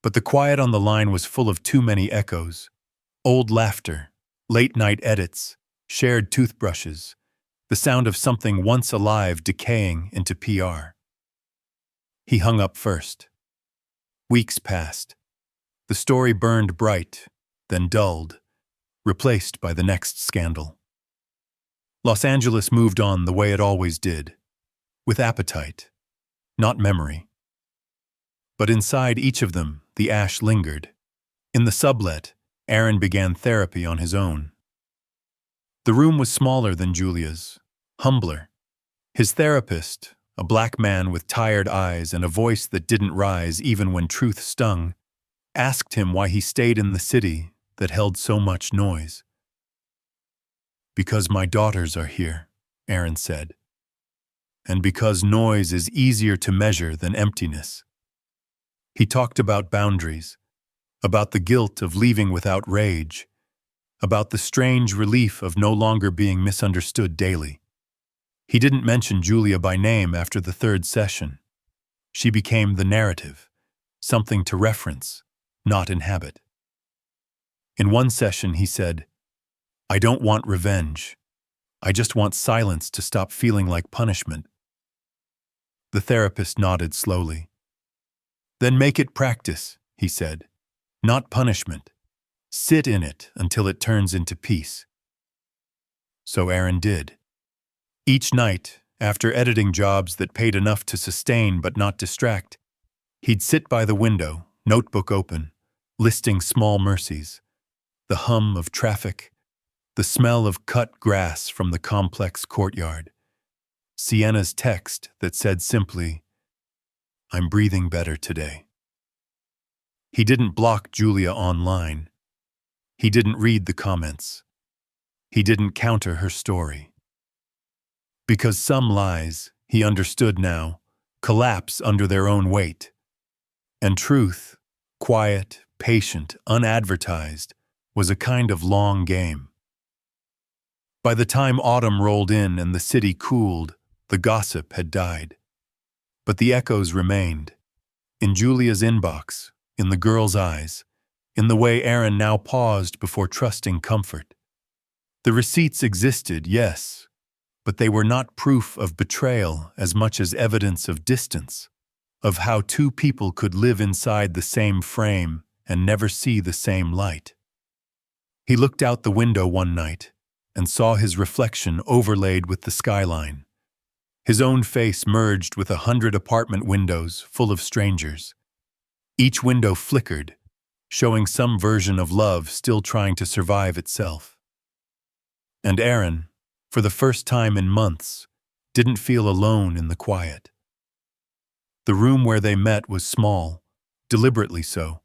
But the quiet on the line was full of too many echoes. Old laughter, late-night edits, shared toothbrushes, the sound of something once alive decaying into PR. He hung up first. Weeks passed. The story burned bright, then dulled, replaced by the next scandal. Los Angeles moved on the way it always did, with appetite, not memory. But inside each of them, the ash lingered. In the sublet, Aaron began therapy on his own. The room was smaller than Julia's, humbler. His therapist, a black man with tired eyes and a voice that didn't rise even when truth stung, asked him why he stayed in the city that held so much noise. "Because my daughters are here," Aaron said. "And because noise is easier to measure than emptiness." He talked about boundaries, about the guilt of leaving without rage, about the strange relief of no longer being misunderstood daily. He didn't mention Julia by name after the third session. She became the narrative, something to reference, not inhabit. In one session, he said, "I don't want revenge. I just want silence to stop feeling like punishment." The therapist nodded slowly. "Then make it practice," he said, "not punishment. Sit in it until it turns into peace." So Aaron did. Each night, after editing jobs that paid enough to sustain but not distract, he'd sit by the window, notebook open, listing small mercies, the hum of traffic, the smell of cut grass from the complex courtyard, Sienna's text that said simply, "I'm breathing better today." He didn't block Julia online. He didn't read the comments. He didn't counter her story. Because some lies, he understood now, collapse under their own weight. And truth, quiet, patient, unadvertised, was a kind of long game. By the time autumn rolled in and the city cooled, the gossip had died. But the echoes remained. In Julia's inbox, in the girl's eyes, in the way Aaron now paused before trusting comfort. The receipts existed, yes, but they were not proof of betrayal as much as evidence of distance, of how two people could live inside the same frame and never see the same light. He looked out the window one night and saw his reflection overlaid with the skyline. His own face merged with 100 apartment windows full of strangers. Each window flickered, showing some version of love still trying to survive itself. And Aaron, for the first time in months, didn't feel alone in the quiet. The room where they met was small, deliberately so.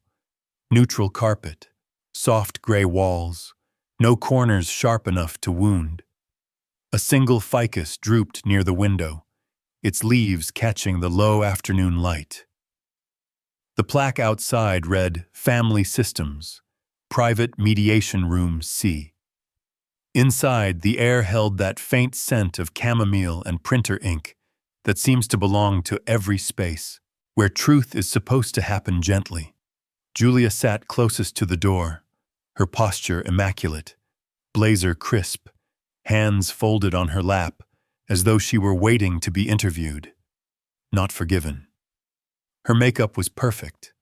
Neutral carpet, soft gray walls, no corners sharp enough to wound. A single ficus drooped near the window, its leaves catching the low afternoon light. The plaque outside read, "Family Systems, Private Mediation Room C." Inside, the air held that faint scent of chamomile and printer ink that seems to belong to every space, where truth is supposed to happen gently. Julia sat closest to the door, her posture immaculate, blazer crisp, hands folded on her lap, as though she were waiting to be interviewed, not forgiven. Her makeup was perfect.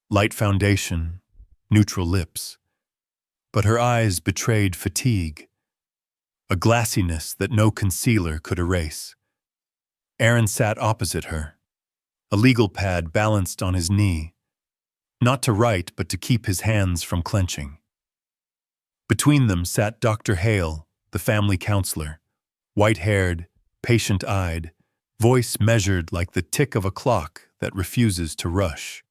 Light foundation, neutral lips. But her eyes betrayed fatigue, a glassiness that no concealer could erase. Aaron sat opposite her, a legal pad balanced on his knee, not to write but to keep his hands from clenching. Between them sat Dr. Hale, the family counselor, white-haired, patient-eyed, voice measured like the tick of a clock that refuses to rush.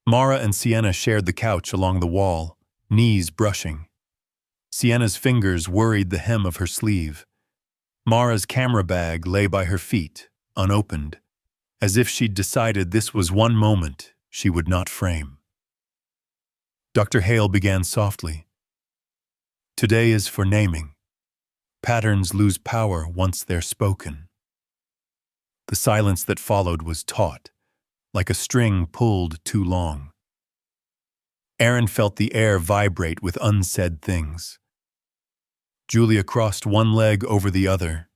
Mara and Sienna shared the couch along the wall, knees brushing. Sienna's fingers worried the hem of her sleeve. Mara's camera bag lay by her feet, unopened, as if she'd decided this was one moment she would not frame. Dr. Hale began softly. "Today is for naming. Patterns lose power once they're spoken." The silence that followed was taut, like a string pulled too long. Aaron felt the air vibrate with unsaid things. Julia crossed one leg over the other,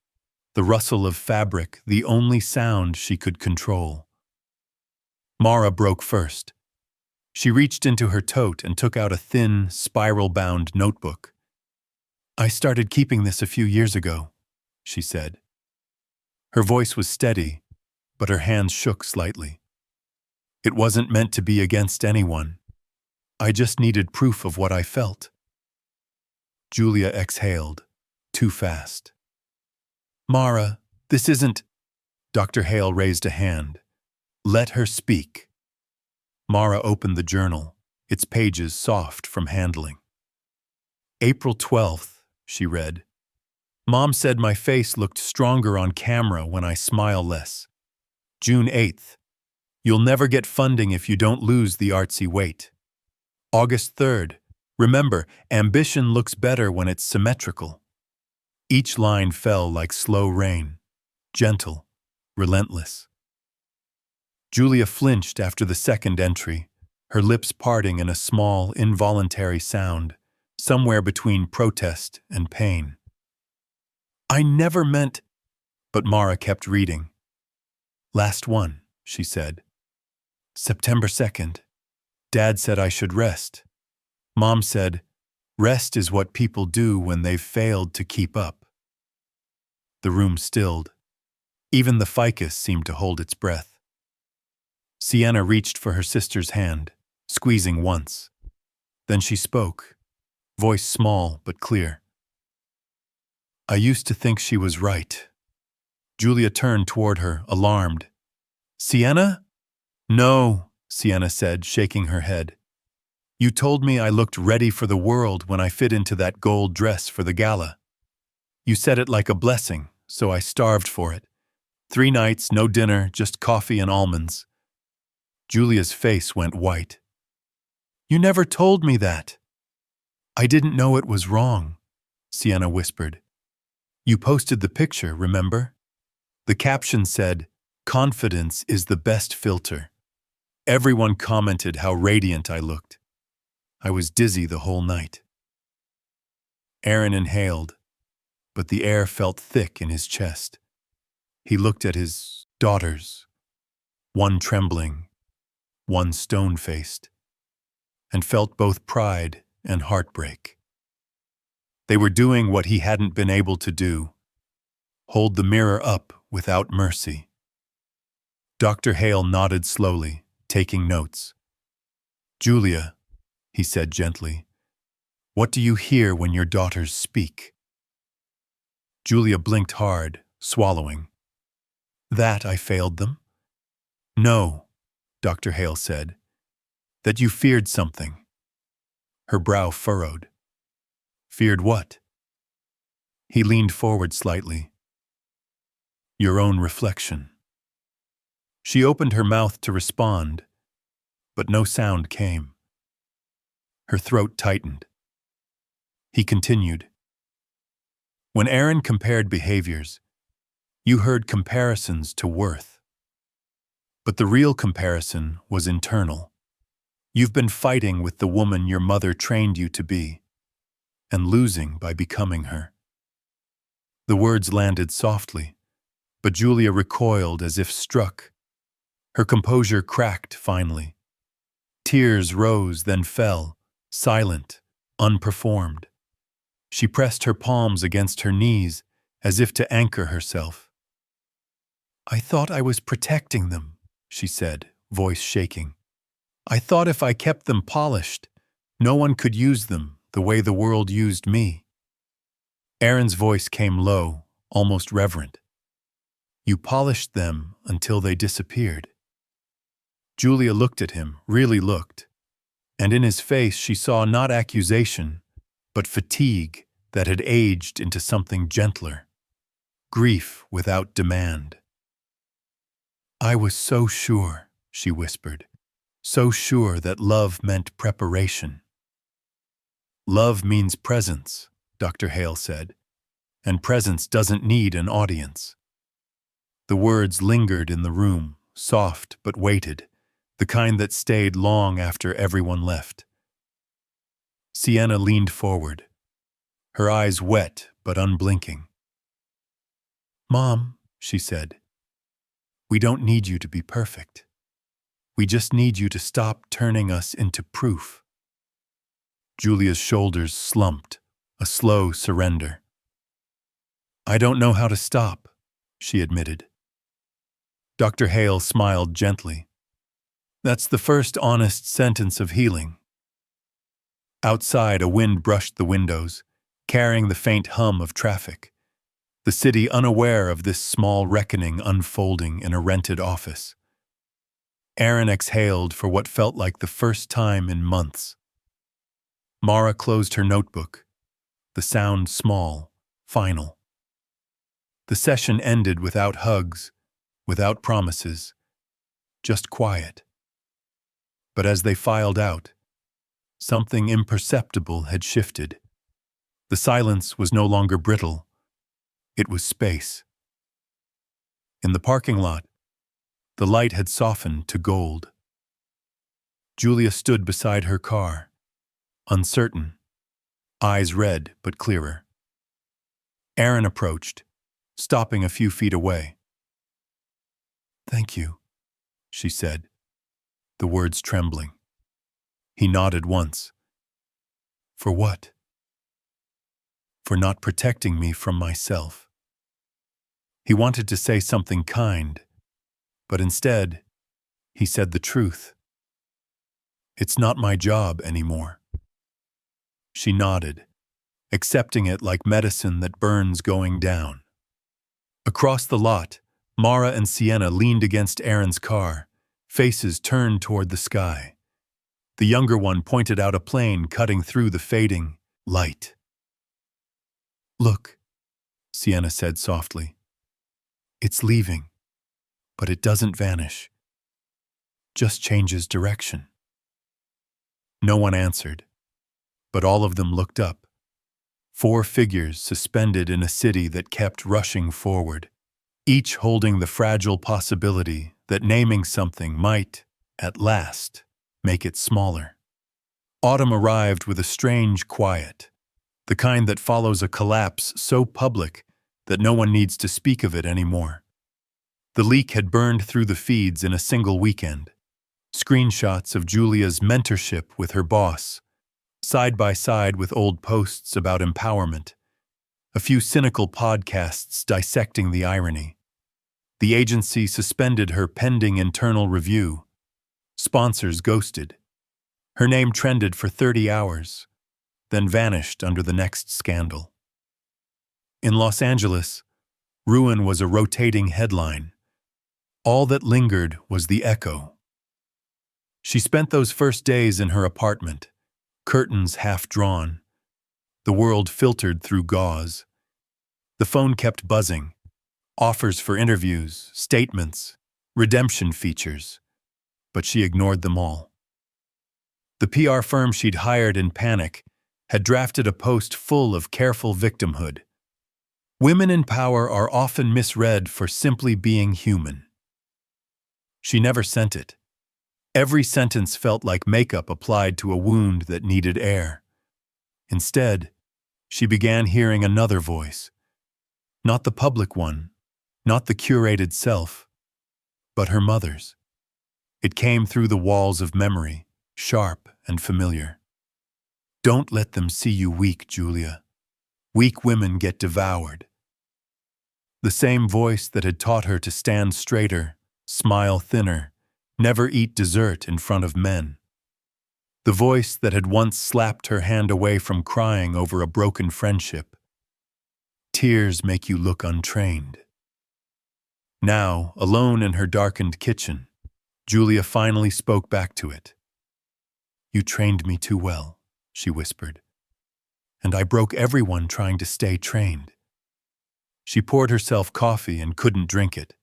the rustle of fabric the only sound she could control. Mara broke first. She reached into her tote and took out a thin, spiral-bound notebook. "I started keeping this a few years ago," she said. Her voice was steady, but her hands shook slightly. "It wasn't meant to be against anyone. I just needed proof of what I felt." Julia exhaled, too fast. "Mara, this isn't—" Dr. Hale raised a hand. "Let her speak." Mara opened the journal, its pages soft from handling. "April 12th, she read. "Mom said my face looked stronger on camera when I smile less. June 8th. "You'll never get funding if you don't lose the artsy weight. August 3rd. "Remember, ambition looks better when it's symmetrical." Each line fell like slow rain, gentle, relentless. Julia flinched after the second entry, her lips parting in a small, involuntary sound, somewhere between protest and pain. "I never meant—" But Mara kept reading. "Last one," she said. "September 2nd. Dad said I should rest. Mom said, rest is what people do when they've failed to keep up." The room stilled. Even the ficus seemed to hold its breath. Sienna reached for her sister's hand, squeezing once. Then she spoke, voice small but clear. "I used to think she was right." Julia turned toward her, alarmed. "Sienna?" "No," Sienna said, shaking her head. "You told me I looked ready for the world when I fit into that gold dress for the gala. You said it like a blessing, so I starved for it. 3 nights, no dinner, just coffee and almonds." Julia's face went white. "You never told me that." "I didn't know it was wrong," Sienna whispered. "You posted the picture, remember? The caption said, 'Confidence is the best filter.' Everyone commented how radiant I looked. I was dizzy the whole night." Aaron inhaled, but the air felt thick in his chest. He looked at his daughters, one trembling, one stone-faced, and felt both pride and heartbreak. They were doing what he hadn't been able to do, hold the mirror up without mercy. Dr. Hale nodded slowly, taking notes. Julia, he said gently, what do you hear when your daughters speak? Julia blinked hard, swallowing. That I failed them? No, Dr. Hale said. That you feared something. Her brow furrowed. Feared what? He leaned forward slightly. Your own reflection. She opened her mouth to respond, but no sound came. Her throat tightened. He continued. When Aaron compared behaviors, you heard comparisons to worth. But the real comparison was internal. You've been fighting with the woman your mother trained you to be, and losing by becoming her. The words landed softly, but Julia recoiled as if struck. Her composure cracked finally. Tears rose, then fell, silent, unperformed. She pressed her palms against her knees as if to anchor herself. I thought I was protecting them, she said, voice shaking. I thought if I kept them polished, no one could use them the way the world used me. Aaron's voice came low, almost reverent. You polished them until they disappeared. Julia looked at him, really looked, and in his face she saw not accusation, but fatigue that had aged into something gentler, grief without demand. I was so sure, she whispered, so sure that love meant preparation. Love means presence, Dr. Hale said, and presence doesn't need an audience. The words lingered in the room, soft but weighted, the kind that stayed long after everyone left. Sienna leaned forward, her eyes wet but unblinking. Mom, she said, we don't need you to be perfect. We just need you to stop turning us into proof. Julia's shoulders slumped, a slow surrender. I don't know how to stop, she admitted. Dr. Hale smiled gently. That's the first honest sentence of healing. Outside, a wind brushed the windows, carrying the faint hum of traffic, the city unaware of this small reckoning unfolding in a rented office. Aaron exhaled for what felt like the first time in months. Mara closed her notebook, the sound small, final. The session ended without hugs, without promises, just quiet. But as they filed out, something imperceptible had shifted. The silence was no longer brittle. It was space. In the parking lot, the light had softened to gold. Julia stood beside her car, uncertain, eyes red but clearer. Aaron approached, stopping a few feet away. Thank you, she said, the words trembling. He nodded once. For what? For not protecting me from myself. He wanted to say something kind, but instead, he said the truth. It's not my job anymore. She nodded, accepting it like medicine that burns going down. Across the lot, Mara and Sienna leaned against Aaron's car, faces turned toward the sky. The younger one pointed out a plane cutting through the fading light. Look, Sienna said softly. It's leaving, but it doesn't vanish. Just changes direction. No one answered, but all of them looked up. 4 figures suspended in a city that kept rushing forward, each holding the fragile possibility that naming something might, at last, make it smaller. Autumn arrived with a strange quiet, the kind that follows a collapse so public that no one needs to speak of it anymore. The leak had burned through the feeds in a single weekend. Screenshots of Julia's mentorship with her boss, side by side with old posts about empowerment, a few cynical podcasts dissecting the irony. The agency suspended her pending internal review. Sponsors ghosted. Her name trended for 30 hours, then vanished under the next scandal. In Los Angeles, ruin was a rotating headline. All that lingered was the echo. She spent those first days in her apartment, curtains half drawn, the world filtered through gauze. The phone kept buzzing, offers for interviews, statements, redemption features, but she ignored them all. The PR firm she'd hired in panic had drafted a post full of careful victimhood. Women in power are often misread for simply being human. She never sent it. Every sentence felt like makeup applied to a wound that needed air. Instead, she began hearing another voice. Not the public one, not the curated self, but her mother's. It came through the walls of memory, sharp and familiar. Don't let them see you weak, Julia. Weak women get devoured. The same voice that had taught her to stand straighter, smile thinner, never eat dessert in front of men. The voice that had once slapped her hand away from crying over a broken friendship. Tears make you look untrained. Now, alone in her darkened kitchen, Julia finally spoke back to it. You trained me too well, she whispered, and I broke everyone trying to stay trained. She poured herself coffee and couldn't drink it.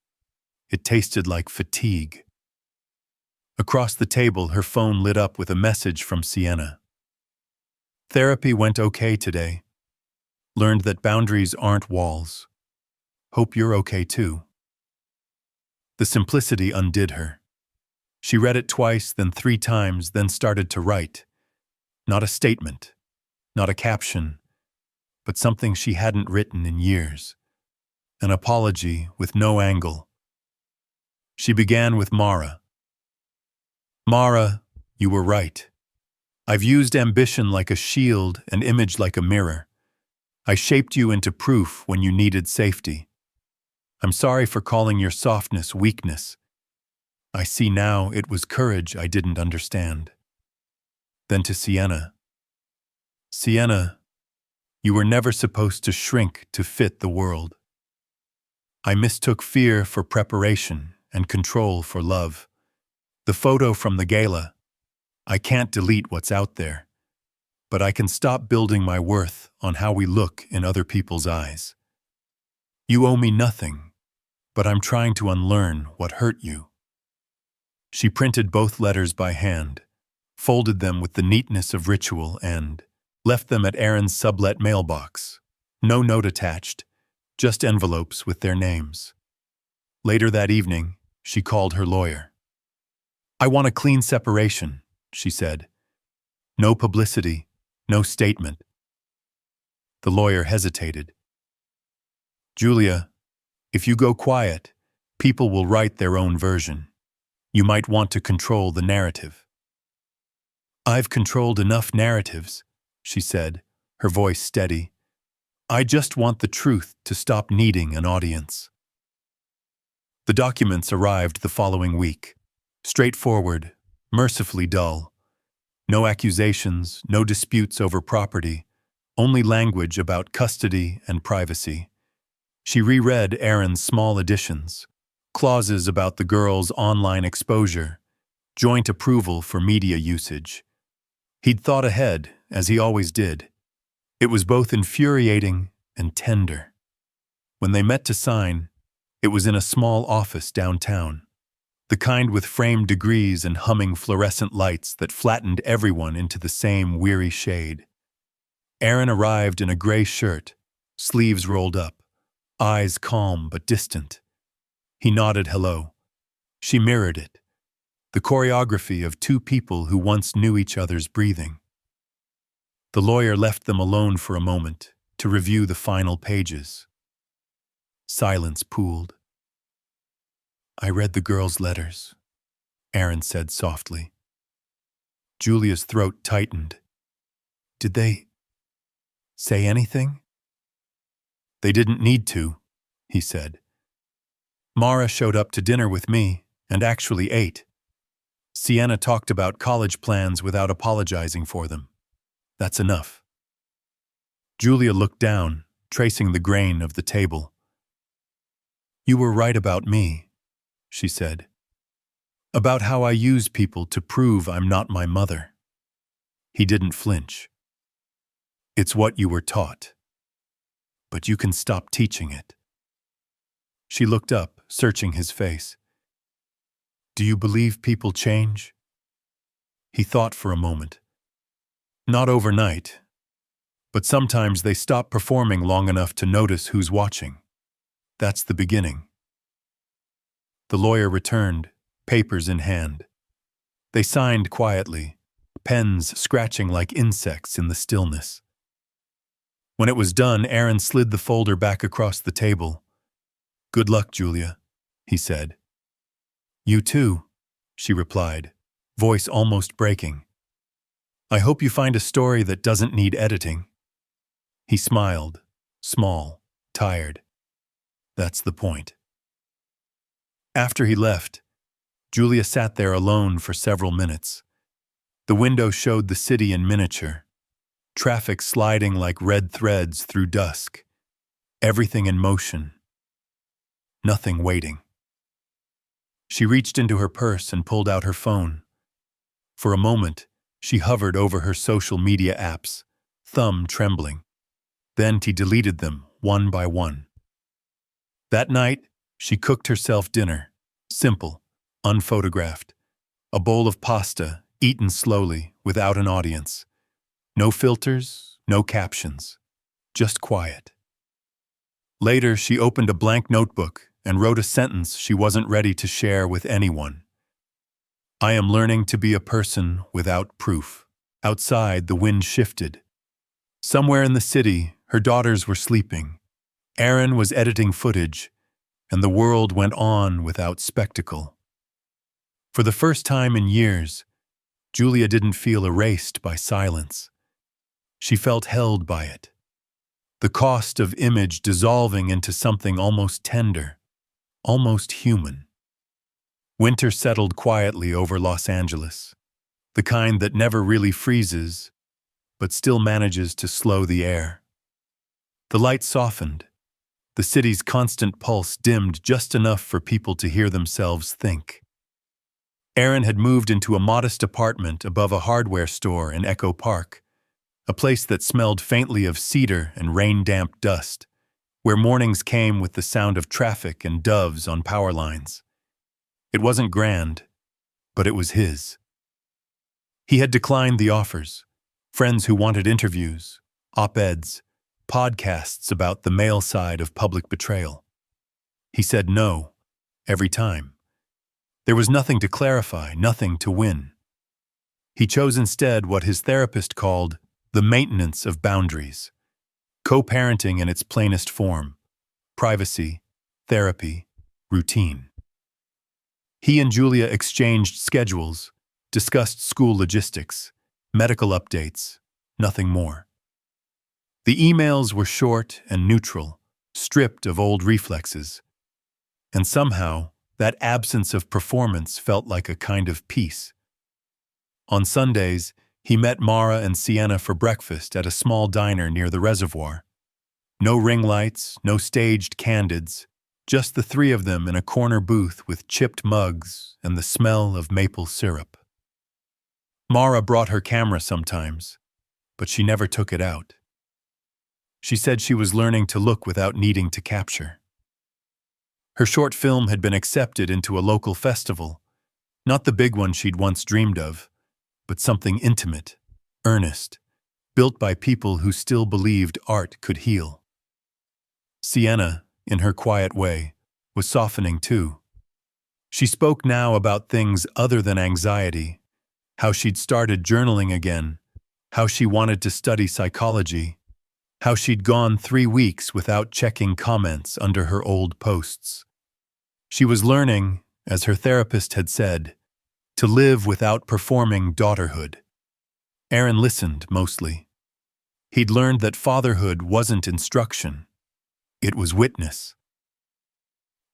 It tasted like fatigue. Across the table, her phone lit up with a message from Sienna. Therapy went okay today. Learned that boundaries aren't walls. Hope you're okay too. The simplicity undid her. She read it twice, then 3 times, then started to write. Not a statement, not a caption, but something she hadn't written in years. An apology with no angle. She began with Mara. Mara, you were right. I've used ambition like a shield and image like a mirror. I shaped you into proof when you needed safety. I'm sorry for calling your softness weakness. I see now it was courage I didn't understand. Then to Sienna. Sienna, you were never supposed to shrink to fit the world. I mistook fear for preparation and control for love. The photo from the gala. I can't delete what's out there, but I can stop building my worth on how we look in other people's eyes. You owe me nothing, but I'm trying to unlearn what hurt you. She printed both letters by hand, folded them with the neatness of ritual, and left them at Aaron's sublet mailbox. No note attached, just envelopes with their names. Later that evening, she called her lawyer. I want a clean separation, she said. No publicity, no statement. The lawyer hesitated. Julia, if you go quiet, people will write their own version. You might want to control the narrative. I've controlled enough narratives, she said, her voice steady. I just want the truth to stop needing an audience. The documents arrived the following week. Straightforward, mercifully dull. No accusations, no disputes over property, only language about custody and privacy. She reread Aaron's small additions, clauses about the girl's online exposure, joint approval for media usage. He'd thought ahead, as he always did. It was both infuriating and tender. When they met to sign, it was in a small office downtown. The kind with framed degrees and humming fluorescent lights that flattened everyone into the same weary shade. Aaron arrived in a gray shirt, sleeves rolled up, eyes calm but distant. He nodded hello. She mirrored it, the choreography of 2 people who once knew each other's breathing. The lawyer left them alone for a moment to review the final pages. Silence pooled. I read the girl's letters, Aaron said softly. Julia's throat tightened. Did they say anything? They didn't need to, he said. Mara showed up to dinner with me and actually ate. Sienna talked about college plans without apologizing for them. That's enough. Julia looked down, tracing the grain of the table. You were right about me, she said. About how I use people to prove I'm not my mother. He didn't flinch. It's what you were taught. But you can stop teaching it. She looked up, searching his face. Do you believe people change? He thought for a moment. Not overnight, but sometimes they stop performing long enough to notice who's watching. That's the beginning. The lawyer returned, papers in hand. They signed quietly, pens scratching like insects in the stillness. When it was done, Aaron slid the folder back across the table. Good luck, Julia, he said. You too, she replied, voice almost breaking. I hope you find a story that doesn't need editing. He smiled, small, tired. That's the point. After he left, Julia sat there alone for several minutes. The window showed the city in miniature, traffic sliding like red threads through dusk, everything in motion, nothing waiting. She reached into her purse and pulled out her phone. For a moment, she hovered over her social media apps, thumb trembling. Then she deleted them one by one. That night, she cooked herself dinner, simple, unphotographed, a bowl of pasta, eaten slowly, without an audience. No filters, no captions, just quiet. Later, she opened a blank notebook and wrote a sentence she wasn't ready to share with anyone. I am learning to be a person without proof. Outside, the wind shifted. Somewhere in the city, her daughters were sleeping. Aaron was editing footage, and the world went on without spectacle. For the first time in years, Julia didn't feel erased by silence. She felt held by it. The cost of image dissolving into something almost tender, almost human. Winter settled quietly over Los Angeles, the kind that never really freezes, but still manages to slow the air. The light softened. The city's constant pulse dimmed just enough for people to hear themselves think. Aaron had moved into a modest apartment above a hardware store in Echo Park, a place that smelled faintly of cedar and rain-damp dust, where mornings came with the sound of traffic and doves on power lines. It wasn't grand, but it was his. He had declined the offers, friends who wanted interviews, op-eds, podcasts about the male side of public betrayal. He said no, every time. There was nothing to clarify, nothing to win. He chose instead what his therapist called the maintenance of boundaries, co-parenting in its plainest form, privacy, therapy, routine. He and Julia exchanged schedules, discussed school logistics, medical updates, nothing more. The emails were short and neutral, stripped of old reflexes. And somehow, that absence of performance felt like a kind of peace. On Sundays, he met Mara and Sienna for breakfast at a small diner near the reservoir. No ring lights, no staged candids, just the three of them in a corner booth with chipped mugs and the smell of maple syrup. Mara brought her camera sometimes, but she never took it out. She said she was learning to look without needing to capture. Her short film had been accepted into a local festival, not the big one she'd once dreamed of, but something intimate, earnest, built by people who still believed art could heal. Sienna, in her quiet way, was softening too. She spoke now about things other than anxiety, how she'd started journaling again, how she wanted to study psychology, how she'd gone 3 weeks without checking comments under her old posts. She was learning, as her therapist had said, to live without performing daughterhood. Aaron listened mostly. He'd learned that fatherhood wasn't instruction. It was witness.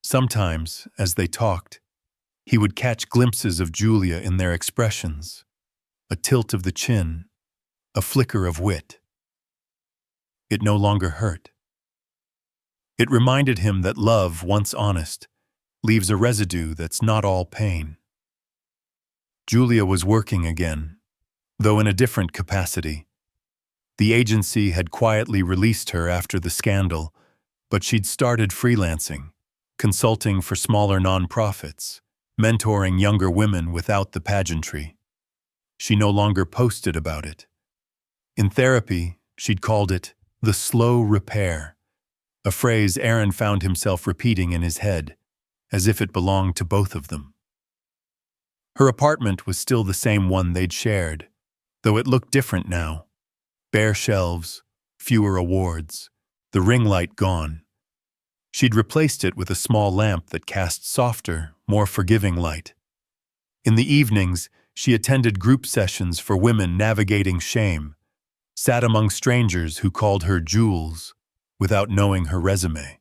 Sometimes, as they talked, He would catch glimpses of Julia in their expressions, a tilt of the chin, a flicker of wit. It no longer hurt. It reminded him that love, once honest, leaves a residue that's not all pain. Julia was working again, though in a different capacity. The agency had quietly released her after the scandal, but she'd started freelancing, consulting for smaller nonprofits, mentoring younger women without the pageantry. She no longer posted about it. In therapy, she'd called it the slow repair, a phrase Aaron found himself repeating in his head, as if it belonged to both of them. Her apartment was still the same one they'd shared, though it looked different now. Bare shelves, fewer awards, the ring light gone. She'd replaced it with a small lamp that cast softer, more forgiving light. In the evenings, she attended group sessions for women navigating shame, sat among strangers who called her Jules without knowing her resume.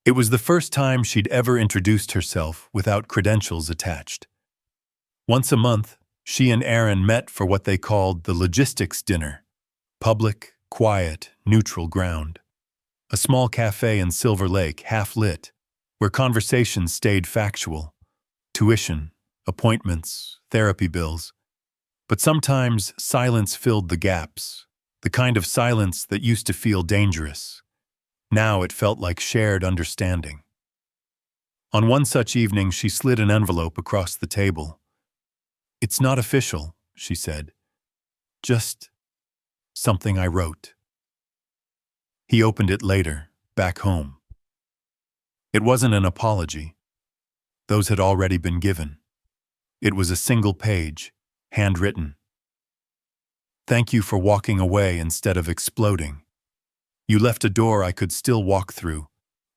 It was the first time she'd ever introduced herself without credentials attached. Once a month, she and Aaron met for what they called the logistics dinner, public, quiet, neutral ground. A small cafe in Silver Lake, half-lit, where conversations stayed factual. Tuition, appointments, therapy bills. But sometimes silence filled the gaps, the kind of silence that used to feel dangerous. Now it felt like shared understanding. On one such evening, she slid an envelope across the table. "It's not official," she said. "Just something I wrote." He opened it later, back home. It wasn't an apology. Those had already been given. It was a single page, handwritten. "Thank you for walking away instead of exploding. You left a door I could still walk through,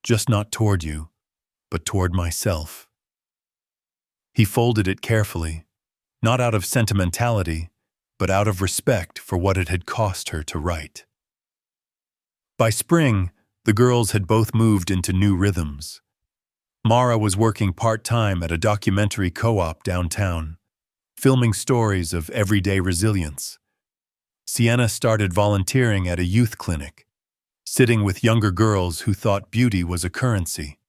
just not toward you, but toward myself." He folded it carefully, not out of sentimentality, but out of respect for what it had cost her to write. By spring, the girls had both moved into new rhythms. Mara was working part-time at a documentary co-op downtown, filming stories of everyday resilience. Sienna started volunteering at a youth clinic, sitting with younger girls who thought beauty was a currency.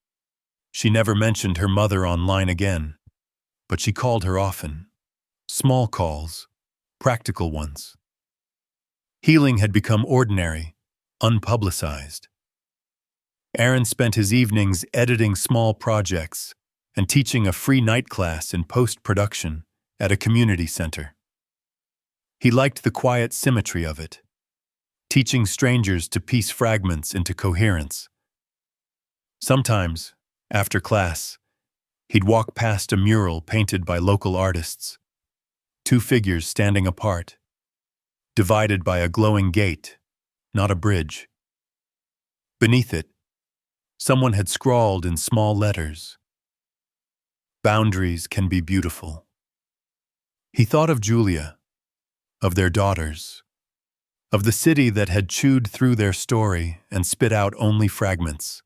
She never mentioned her mother online again, but she called her often. Small calls, practical ones. Healing had become ordinary, unpublicized. Aaron spent his evenings editing small projects and teaching a free night class in post-production at a community center. He liked the quiet symmetry of it, teaching strangers to piece fragments into coherence. Sometimes, after class, he'd walk past a mural painted by local artists, two figures standing apart, divided by a glowing gate, not a bridge. Beneath it, someone had scrawled in small letters, "Boundaries can be beautiful." He thought of Julia, of their daughters, of the city that had chewed through their story and spit out only fragments.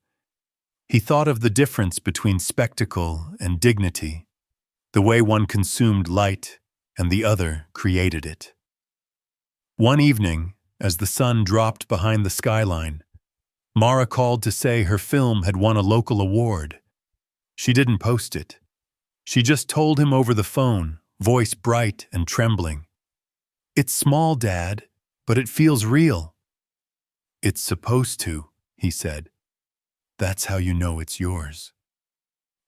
He thought of the difference between spectacle and dignity, the way one consumed light and the other created it. One evening, as the sun dropped behind the skyline, Mara called to say her film had won a local award. She didn't post it. She just told him over the phone, voice bright and trembling. "It's small, Dad, but it feels real." "It's supposed to," he said. "That's how you know it's yours."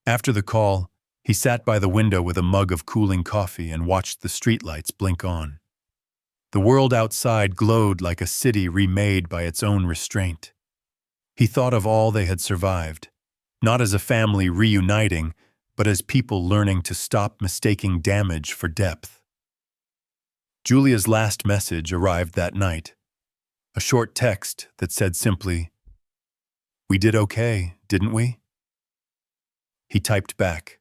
After the call, he sat by the window with a mug of cooling coffee and watched the streetlights blink on. The world outside glowed like a city remade by its own restraint. He thought of all they had survived, not as a family reuniting, but as people learning to stop mistaking damage for depth. Julia's last message arrived that night, a short text that said simply, "We did okay, didn't we?" He typed back,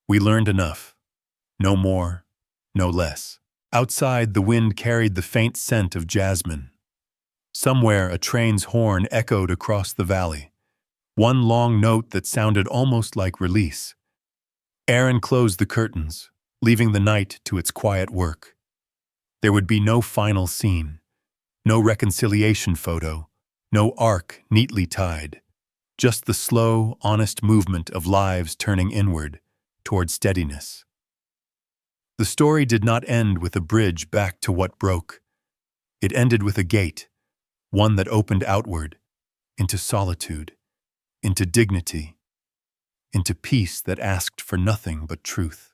"We learned enough. No more, no less." Outside, the wind carried the faint scent of jasmine. Somewhere, a train's horn echoed across the valley, one long note that sounded almost like release. Aaron closed the curtains, leaving the night to its quiet work. There would be no final scene, no reconciliation photo, no arc neatly tied, just the slow, honest movement of lives turning inward, toward steadiness. The story did not end with a bridge back to what broke. It ended with a gate, one that opened outward, into solitude, into dignity, into peace that asked for nothing but truth.